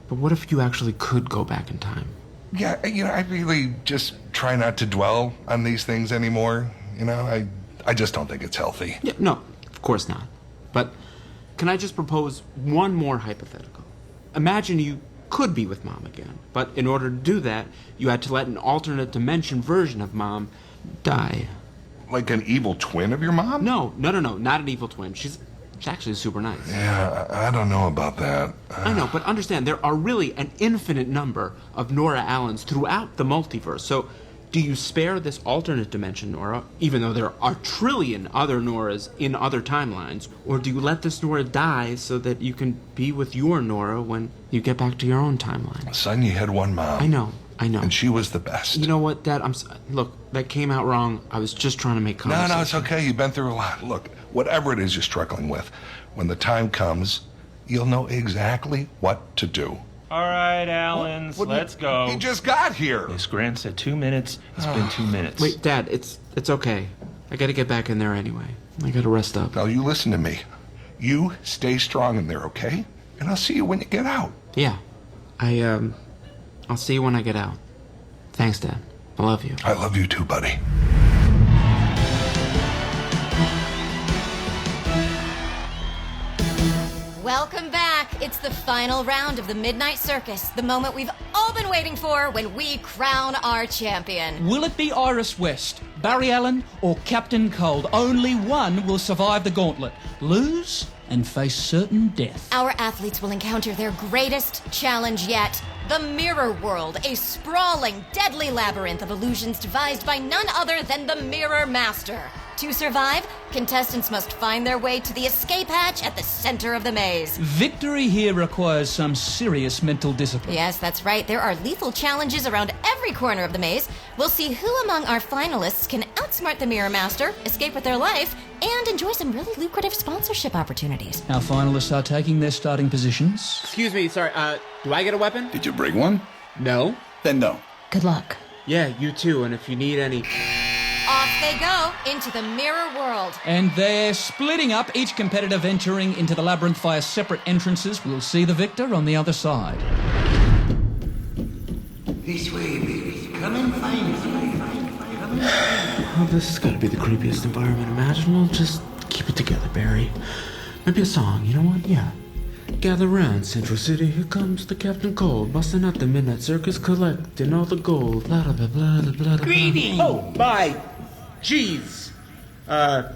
what if you actually could go back in time? Yeah, I really just try not to dwell on these things anymore. I I just don't think it's healthy. Yeah, no, of course not. But can I just propose one more hypothetical? Imagine you could be with Mom again, but in order to do that, you had to let an alternate dimension version of Mom die. Like an evil twin of your mom? No, not an evil twin. She's actually super nice. Yeah, I don't know about that. I know, but understand, there are really an infinite number of Nora Allens throughout the multiverse. So, do you spare this alternate dimension Nora, even though there are trillion other Noras in other timelines? Or do you let this Nora die so that you can be with your Nora when you get back to your own timeline? Son, you had one mom. I know. And she was the best. You know what, Dad? Look, that came out wrong. I was just trying to make conversation. No, it's okay. You've been through a lot. Look, whatever it is you're struggling with, when the time comes, you'll know exactly what to do. All right, Allens, let's go. He just got here. Miss Grant said 2 minutes. It's been 2 minutes. Wait, Dad, it's okay. I gotta get back in there anyway. I gotta rest up. Now, you listen to me. You stay strong in there, okay? And I'll see you when you get out. Yeah. I'll see you when I get out. Thanks, Dad. I love you. I love you too, buddy. Welcome back. It's the final round of the Midnight Circus, the moment we've all been waiting for when we crown our champion. Will it be Iris West, Barry Allen, or Captain Cold? Only one will survive the gauntlet. Lose and face certain death. Our athletes will encounter their greatest challenge yet. The Mirror World, a sprawling, deadly labyrinth of illusions devised by none other than the Mirror Master. To survive, contestants must find their way to the escape hatch at the center of the maze. Victory here requires some serious mental discipline. Yes, that's right. There are lethal challenges around every corner of the maze. We'll see who among our finalists can outsmart the Mirror Master, escape with their life, and enjoy some really lucrative sponsorship opportunities. Our finalists are taking their starting positions. Excuse me, sorry, do I get a weapon? Did you bring one? No. Then no. Good luck. Yeah, you too, and if you need any... Off they go into the Mirror World. And they're splitting up, each competitor venturing into the labyrinth via separate entrances. We'll see the victor on the other side. This way, baby. Come and find me. Oh, this has got to be the creepiest environment imaginable. Just keep it together, Barry. Maybe a song, you know what? Yeah. Gather round, Central City, here comes the Captain Cold, busting out the Midnight Circus, collecting all the gold. Blah, blah, blah, blah, blah, blah. Greetings! Oh, my jeez. Are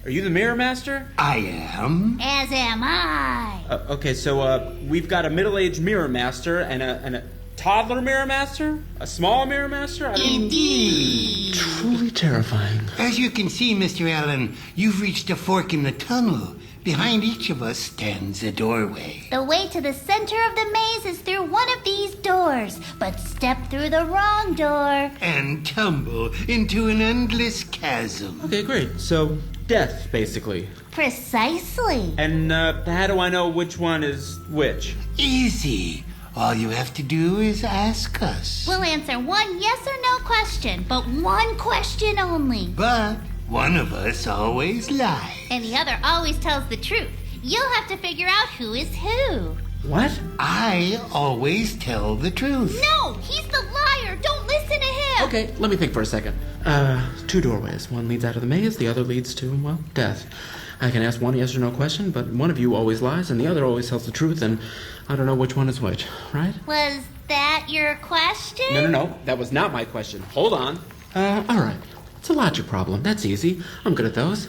you the Mirror Master? I am. As am I. Okay, so, we've got a middle-aged Mirror Master and a toddler Mirror Master? A small Mirror Master? Indeed. Truly terrifying. As you can see, Mr. Allen, you've reached a fork in the tunnel. Behind each of us stands a doorway. The way to the center of the maze is through one of these doors, but step through the wrong door and tumble into an endless chasm. Okay, great. So, death, basically. Precisely. And, how do I know which one is which? Easy. All you have to do is ask us. We'll answer one yes or no question, but one question only. But one of us always lies. And the other always tells the truth. You'll have to figure out who is who. What? I always tell the truth. No, he's the liar. Don't listen to him. Okay, let me think for a second. 2 doorways. One leads out of the maze, the other leads to, well, death. I can ask one yes or no question, but one of you always lies and the other always tells the truth, and I don't know which one is which, right? Was that your question? No, that was not my question. Hold on. All right. It's a logic problem. That's easy. I'm good at those.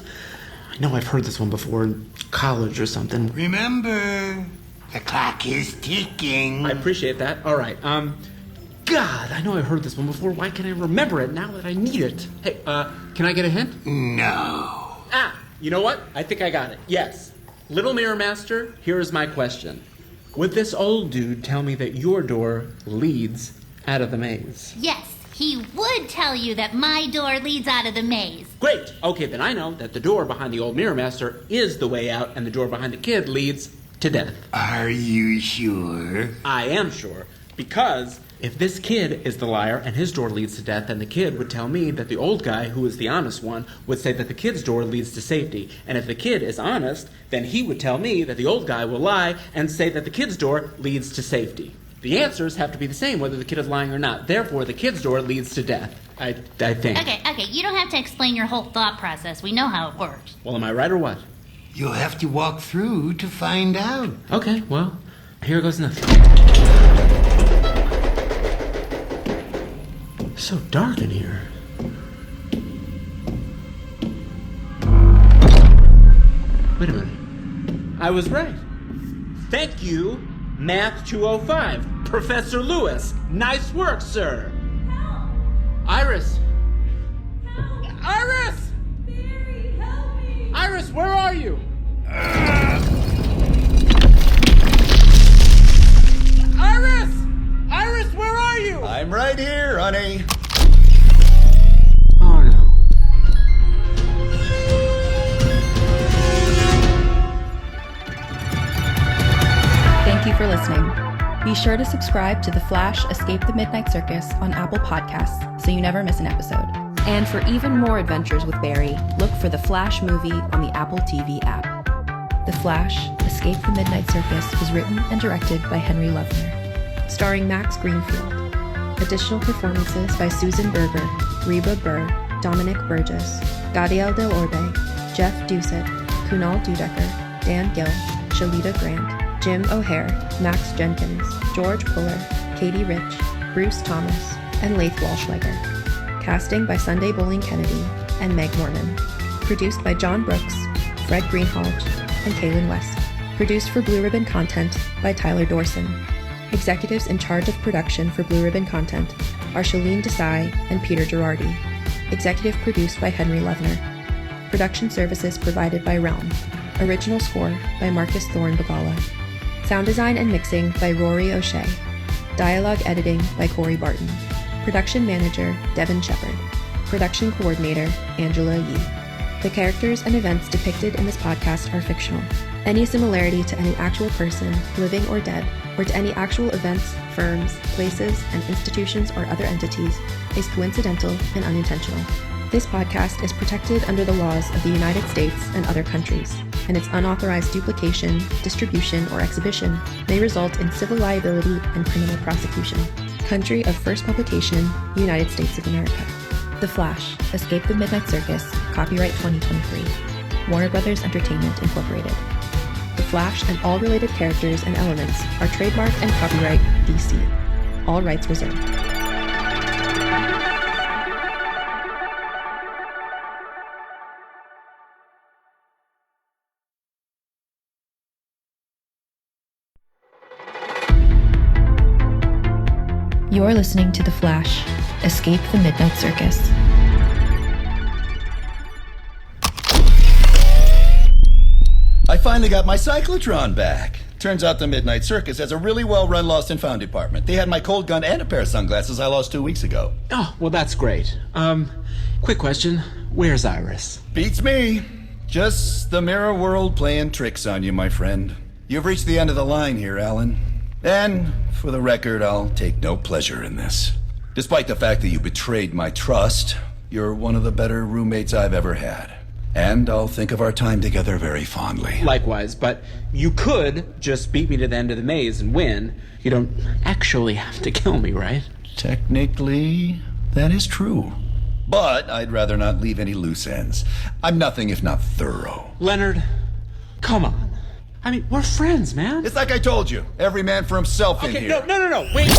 I know I've heard this one before in college or something. Remember, the clock is ticking. I appreciate that. All right. God, I know I've heard this one before. Why can't I remember it now that I need it? Hey, can I get a hint? No. You know what? I think I got it. Yes. Little Mirror Master, here is my question. Would this old dude tell me that your door leads out of the maze? Yes. He would tell you that my door leads out of the maze. Great. Okay, then I know that the door behind the old Mirror Master is the way out, and the door behind the kid leads to death. Are you sure? I am sure, because if this kid is the liar and his door leads to death, then the kid would tell me that the old guy, who is the honest one, would say that the kid's door leads to safety. And if the kid is honest, then he would tell me that the old guy will lie and say that the kid's door leads to safety. The answers have to be the same whether the kid is lying or not. Therefore, the kid's door leads to death. I think. Okay, you don't have to explain your whole thought process. We know how it works. Well, am I right or what? You'll have to walk through to find out. Okay, well, here goes nothing. So dark in here. Wait a minute. I was right. Thank you, Math 205. Professor Lewis. Nice work, sir. Help! Iris! Help! Iris! Barry, help me! Iris, where are you? Iris! Iris, where are you? I'm right here, honey. Oh, no. Thank you for listening. Be sure to subscribe to The Flash Escape the Midnight Circus on Apple Podcasts so you never miss an episode. And for even more adventures with Barry, look for the Flash movie on the Apple TV app. The Flash Escape the Midnight Circus was written and directed by Henry Lovner, starring Max Greenfield. Additional performances by Susan Berger, Reba Burr, Dominic Burgess, Gadiel Del Orbe, Jeff Doucette, Kunal Dudecker, Dan Gill, Shalita Grant, Jim O'Hare, Max Jenkins, George Puller, Katie Rich, Bruce Thomas, and Laith Walschlager. Casting by Sunday Bowling Kennedy and Meg Morman. Produced by John Brooks, Fred Greenhalgh, and Kaylin West. Produced for Blue Ribbon Content by Tyler Dorson. Executives in charge of production for Blue Ribbon Content are Shalene Desai and Peter Girardi. Executive produced by Henry Lovner. Production services provided by Realm. Original score by Marcus Thorne Bagala. Sound design and mixing by Rory O'Shea. Dialogue editing by Corey Barton. Production manager Devin Shepard. Production coordinator Angela Yee. The characters and events depicted in this podcast are fictional. Any similarity to any actual person, living or dead, or to any actual events, firms, places, and institutions or other entities is coincidental and unintentional. This podcast is protected under the laws of the United States and other countries, and its unauthorized duplication, distribution, or exhibition may result in civil liability and criminal prosecution. Country of first publication, United States of America. The Flash, Escape the Midnight Circus, copyright 2023. Warner Brothers Entertainment, Incorporated. The Flash and all related characters and elements are trademark and copyright DC. All rights reserved. You're listening to The Flash, Escape the Midnight Circus. I finally got my cyclotron back. Turns out the Midnight Circus has a really well-run lost and found department. They had my cold gun and a pair of sunglasses I lost 2 weeks ago. Oh, well, that's great. Quick question. Where's Iris? Beats me. Just the mirror world playing tricks on you, my friend. You've reached the end of the line here, Alan. And, for the record, I'll take no pleasure in this. Despite the fact that you betrayed my trust, you're one of the better roommates I've ever had. And I'll think of our time together very fondly. Likewise, but you could just beat me to the end of the maze and win. You don't actually have to kill me, right? Technically, that is true. But I'd rather not leave any loose ends. I'm nothing if not thorough. Leonard, come on. I mean, we're friends, man. It's like I told you. Every man for himself in here. Okay, no, wait.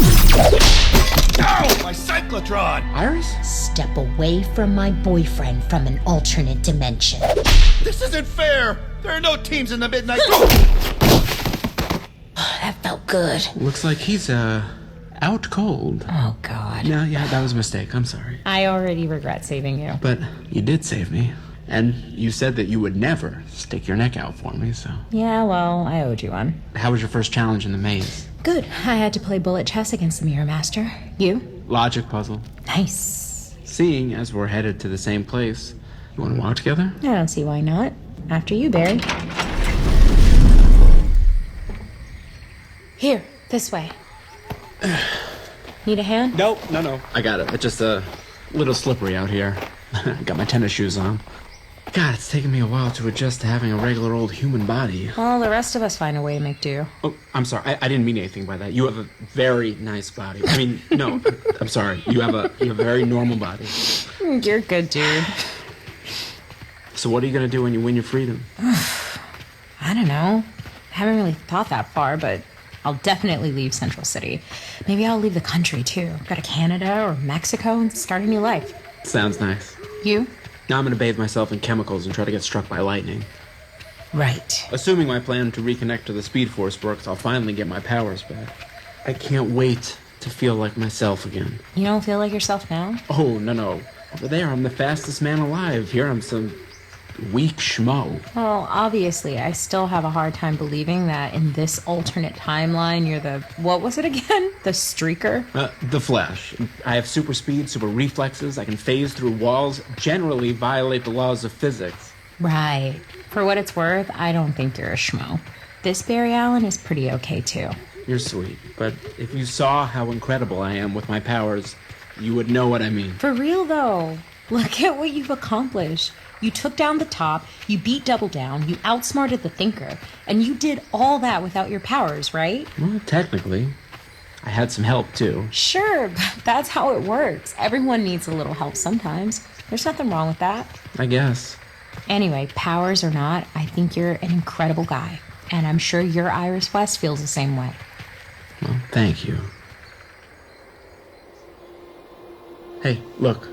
Ow! My cyclotron! Iris? Step away from my boyfriend from an alternate dimension. This isn't fair! There are no teams in the Midnight... That felt good. Looks like he's, out cold. Oh, God. No, yeah, that was a mistake. I'm sorry. I already regret saving you. But you did save me. And you said that you would never stick your neck out for me, so... Yeah, well, I owed you one. How was your first challenge in the maze? Good. I had to play bullet chess against the Mirror Master. You? Logic puzzle. Nice. Seeing as we're headed to the same place, you want to walk together? I don't see why not. After you, Barry. Here, this way. Need a hand? No. I got it. It's just a little slippery out here. Got my tennis shoes on. God, it's taken me a while to adjust to having a regular old human body. Well, the rest of us find a way to make do. Oh, I'm sorry. I didn't mean anything by that. You have a very nice body. I mean, no, I'm sorry. You have a very normal body. You're good, dude. So what are you going to do when you win your freedom? I don't know. I haven't really thought that far, but I'll definitely leave Central City. Maybe I'll leave the country, too. Go to Canada or Mexico and start a new life. Sounds nice. You? Now I'm going to bathe myself in chemicals and try to get struck by lightning. Right. Assuming my plan to reconnect to the Speed Force works, I'll finally get my powers back. I can't wait to feel like myself again. You don't feel like yourself now? Oh, no. Over there, I'm the fastest man alive. Here, I'm some weak schmo. Well, obviously, I still have a hard time believing that in this alternate timeline, you're the... What was it again? The streaker? The Flash. I have super speed, super reflexes. I can phase through walls, generally violate the laws of physics. Right. For what it's worth, I don't think you're a schmo. This Barry Allen is pretty okay, too. You're sweet, but if you saw how incredible I am with my powers, you would know what I mean. For real, though. Look at what you've accomplished. You took down the top, you beat Double Down, you outsmarted the Thinker, and you did all that without your powers, right? Well, technically. I had some help, too. Sure, but that's how it works. Everyone needs a little help sometimes. There's nothing wrong with that. I guess. Anyway, powers or not, I think you're an incredible guy. And I'm sure your Iris West feels the same way. Well, thank you. Hey, look.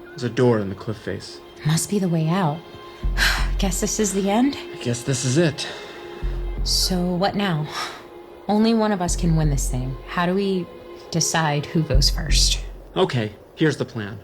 There's a door in the cliff face. Must be the way out. Guess this is the end? I guess this is it. So what now? Only one of us can win this thing. How do we decide who goes first? Okay, here's the plan.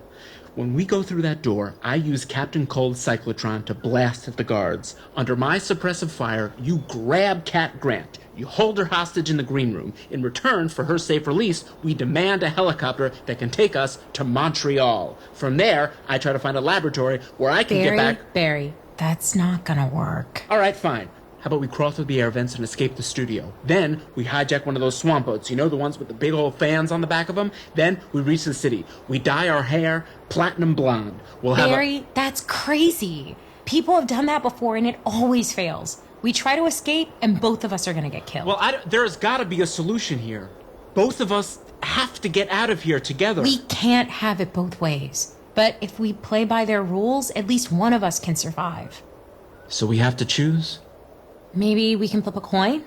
When we go through that door, I use Captain Cold's cyclotron to blast at the guards. Under my suppressive fire, you grab Cat Grant. You hold her hostage in the green room. In return for her safe release, we demand a helicopter that can take us to Montreal. From there, I try to find a laboratory where I can get back... Barry, that's not gonna work. All right, fine. How about we crawl through the air vents and escape the studio? Then we hijack one of those swamp boats, you know, the ones with the big old fans on the back of them? Then we reach the city. We dye our hair platinum blonde. We'll have Barry, that's crazy. People have done that before and it always fails. We try to escape and both of us are gonna get killed. Well, there's gotta be a solution here. Both of us have to get out of here together. We can't have it both ways. But if we play by their rules, at least one of us can survive. So we have to choose? Maybe we can flip a coin?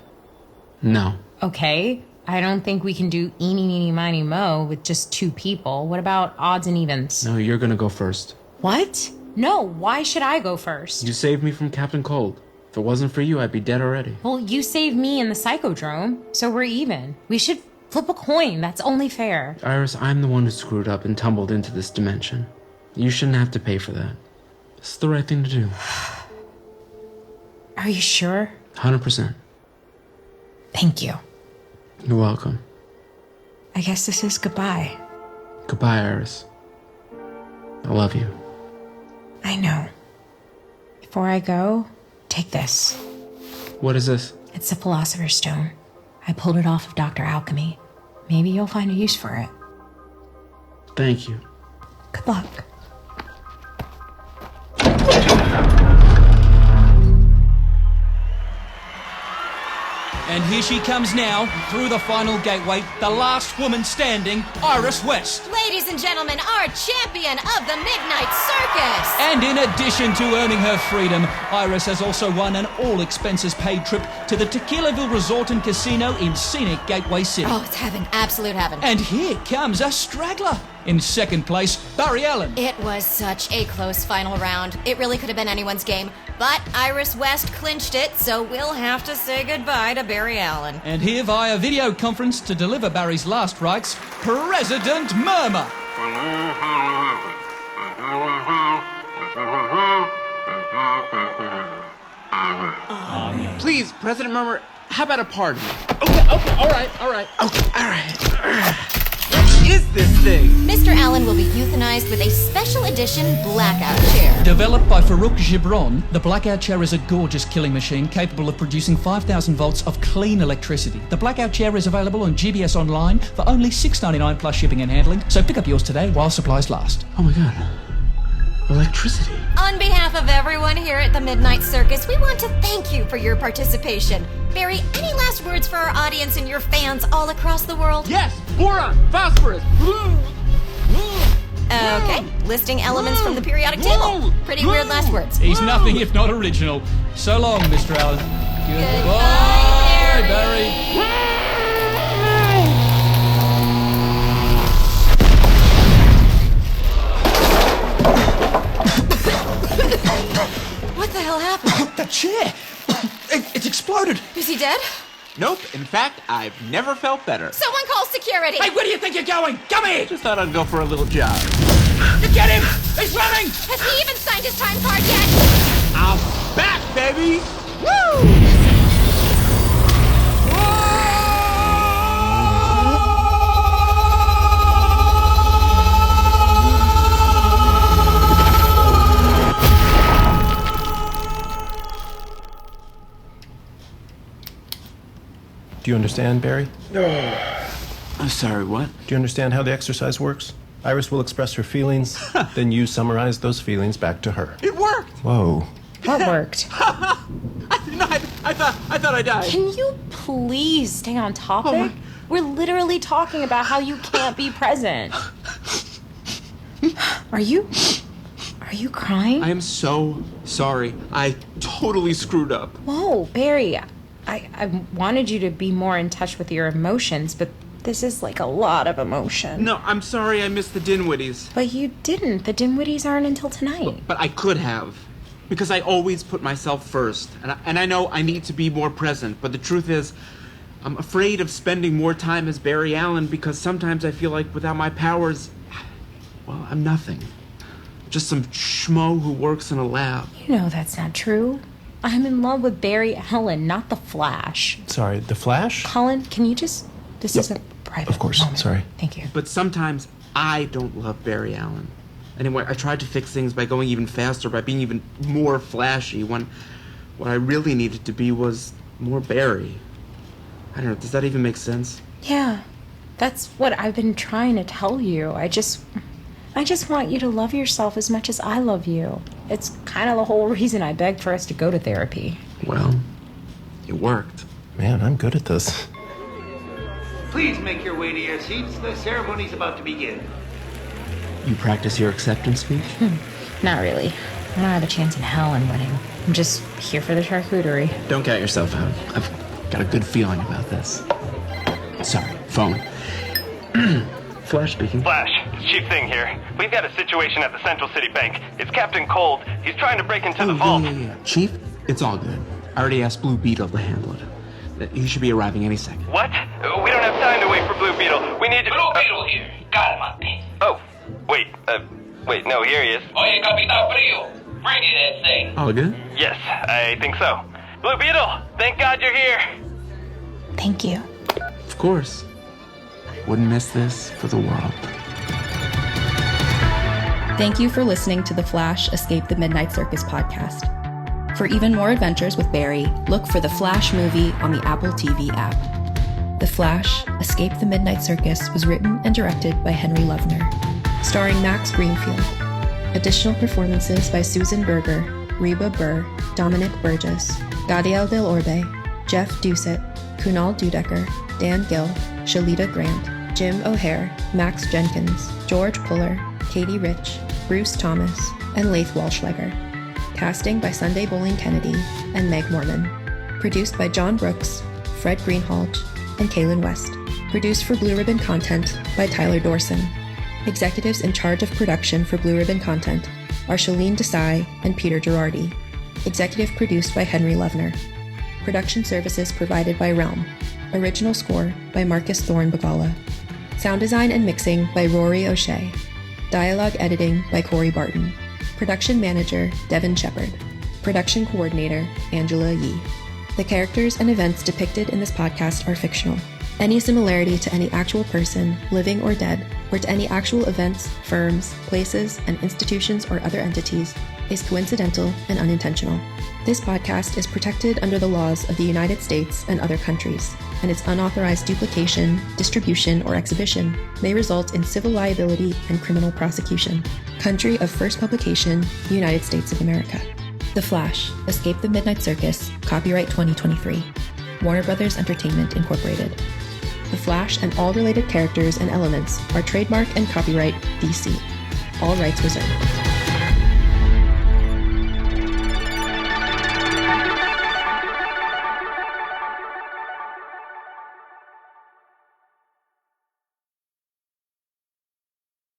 No. Okay. I don't think we can do eeny, meeny, miny, mo with just two people. What about odds and evens? No, you're gonna go first. What? No, why should I go first? You saved me from Captain Cold. If it wasn't for you, I'd be dead already. Well, you saved me in the Psychodrome, so we're even. We should flip a coin. That's only fair. Iris, I'm the one who screwed up and tumbled into this dimension. You shouldn't have to pay for that. It's the right thing to do. Are you sure? 100%. Thank you. You're welcome. I guess this is goodbye. Goodbye, Iris. I love you. I know. Before I go, take this. What is this? It's the Philosopher's Stone. I pulled it off of Dr. Alchemy. Maybe you'll find a use for it. Thank you. Good luck. And here she comes now, through the final gateway, the last woman standing, Iris West. Ladies and gentlemen, our champion of the Midnight Circus! And in addition to earning her freedom, Iris has also won an all-expenses-paid trip to the Tequilaville Resort and Casino in scenic Gateway City. Oh, it's heaven, absolute heaven. And here comes a straggler. In second place, Barry Allen. It was such a close final round. It really could have been anyone's game. But Iris West clinched it, so we'll have to say goodbye to Barry Allen. And here via video conference to deliver Barry's last rites, President Murmur. Please, President Murmur, how about a party? Okay, all right. Okay, all right. What is this thing? Mr. Allen will be euthanized with a special edition blackout chair. Developed by Farouk Gibran, the blackout chair is a gorgeous killing machine capable of producing 5,000 volts of clean electricity. The blackout chair is available on GBS Online for only $6.99 plus shipping and handling, so pick up yours today while supplies last. Oh my god. Electricity. On behalf of everyone here at the Midnight Circus, we want to thank you for your participation. Barry, any last words for our audience and your fans all across the world? Yes! Boron! Phosphorus! Okay, listing elements from the periodic table. Pretty weird last words. He's nothing if not original. So long, Mr. Allen. Goodbye, Barry. What the hell happened? The chair! It's exploded! Is he dead? Nope. In fact, I've never felt better. Someone call security! Hey, where do you think you're going? Come here! Just thought I'd go for a little jog. You get him! He's running! Has he even signed his time card yet? I'm back, baby! Woo! Do you understand, Barry? I'm sorry, what? Do you understand how the exercise works? Iris will express her feelings, then you summarize those feelings back to her. It worked! Whoa. What worked? I thought I died. Can you please stay on topic? We're literally talking about how you can't be present. Are you crying? I am so sorry. I totally screwed up. Whoa, Barry. I wanted you to be more in touch with your emotions, but this is like a lot of emotion. No, I'm sorry I missed the Dinwitties. But you didn't. The Dinwitties aren't until tonight. But I could have. Because I always put myself first. And I know I need to be more present. But the truth is, I'm afraid of spending more time as Barry Allen because sometimes I feel like without my powers, well, I'm nothing. Just some schmo who works in a lab. You know that's not true. I'm in love with Barry Allen, not the Flash. Sorry, the Flash? Colin, can you just... This is a private Of course, moment. sorry. Thank you. But sometimes I don't love Barry Allen. Anyway, I tried to fix things by going even faster, by being even more flashy, when what I really needed to be was more Barry. I don't know, does that even make sense? Yeah, that's what I've been trying to tell you. I just want you to love yourself as much as I love you. It's kind of the whole reason I begged for us to go to therapy. Well, it worked. Man, I'm good at this. Please make your way to your seats. The ceremony's about to begin. You practice your acceptance speech? Not really. I don't have a chance in hell in winning. I'm just here for the charcuterie. Don't count yourself out. I've got a good feeling about this. Sorry, phone. Flash speaking. Flash, it's Chief Thing here. We've got a situation at the Central City Bank. It's Captain Cold. He's trying to break into the vault. Yeah. Chief, it's all good. I already asked Blue Beetle to handle it. He should be arriving any second. What? We don't have time to wait for Blue Beetle. We need to... Blue Beetle here. Calmate. Oh, wait, no, here he is. Oye, Capitán Frío. Ready that thing. All good? Yes, I think so. Blue Beetle, thank God you're here. Thank you. Of course. Wouldn't miss this for the world. Thank you for listening to the Flash Escape the Midnight Circus podcast. For even more adventures with Barry, look for the Flash movie on the Apple TV app. The Flash Escape the Midnight Circus was written and directed by Henry Lovner, starring Max Greenfield. Additional performances by Susan Berger, Reba Burr, Dominic Burgess, Gadiel Del Orbe, Jeff Doucette, Kunal Dudecker, Dan Gill, Shalita Grant, Jim O'Hare, Max Jenkins, George Puller, Katie Rich, Bruce Thomas, and Laith Walschlager. Casting by Sunday Bowling Kennedy and Meg Mormon. Produced by John Brooks, Fred Greenhalgh, and Kaylin West. Produced for Blue Ribbon Content by Tyler Dorson. Executives in charge of production for Blue Ribbon Content are Shalene Desai and Peter Girardi. Executive produced by Henry Lovner. Production services provided by Realm. Original score by Marcus Thorne Bagala. Sound design and mixing by Rory O'Shea. Dialogue editing by Corey Barton. Production manager Devin Shepard. Production coordinator Angela Yee. The characters and events depicted in this podcast are fictional. Any similarity to any actual person, living or dead, or to any actual events, firms, places, and institutions or other entities is coincidental and unintentional. This podcast is protected under the laws of the United States and other countries, and its unauthorized duplication, distribution, or exhibition may result in civil liability and criminal prosecution. Country of first publication, United States of America. The Flash, Escape the Midnight Circus, copyright 2023. Warner Brothers Entertainment, Incorporated. The Flash and all related characters and elements are trademark and copyright DC. All rights reserved.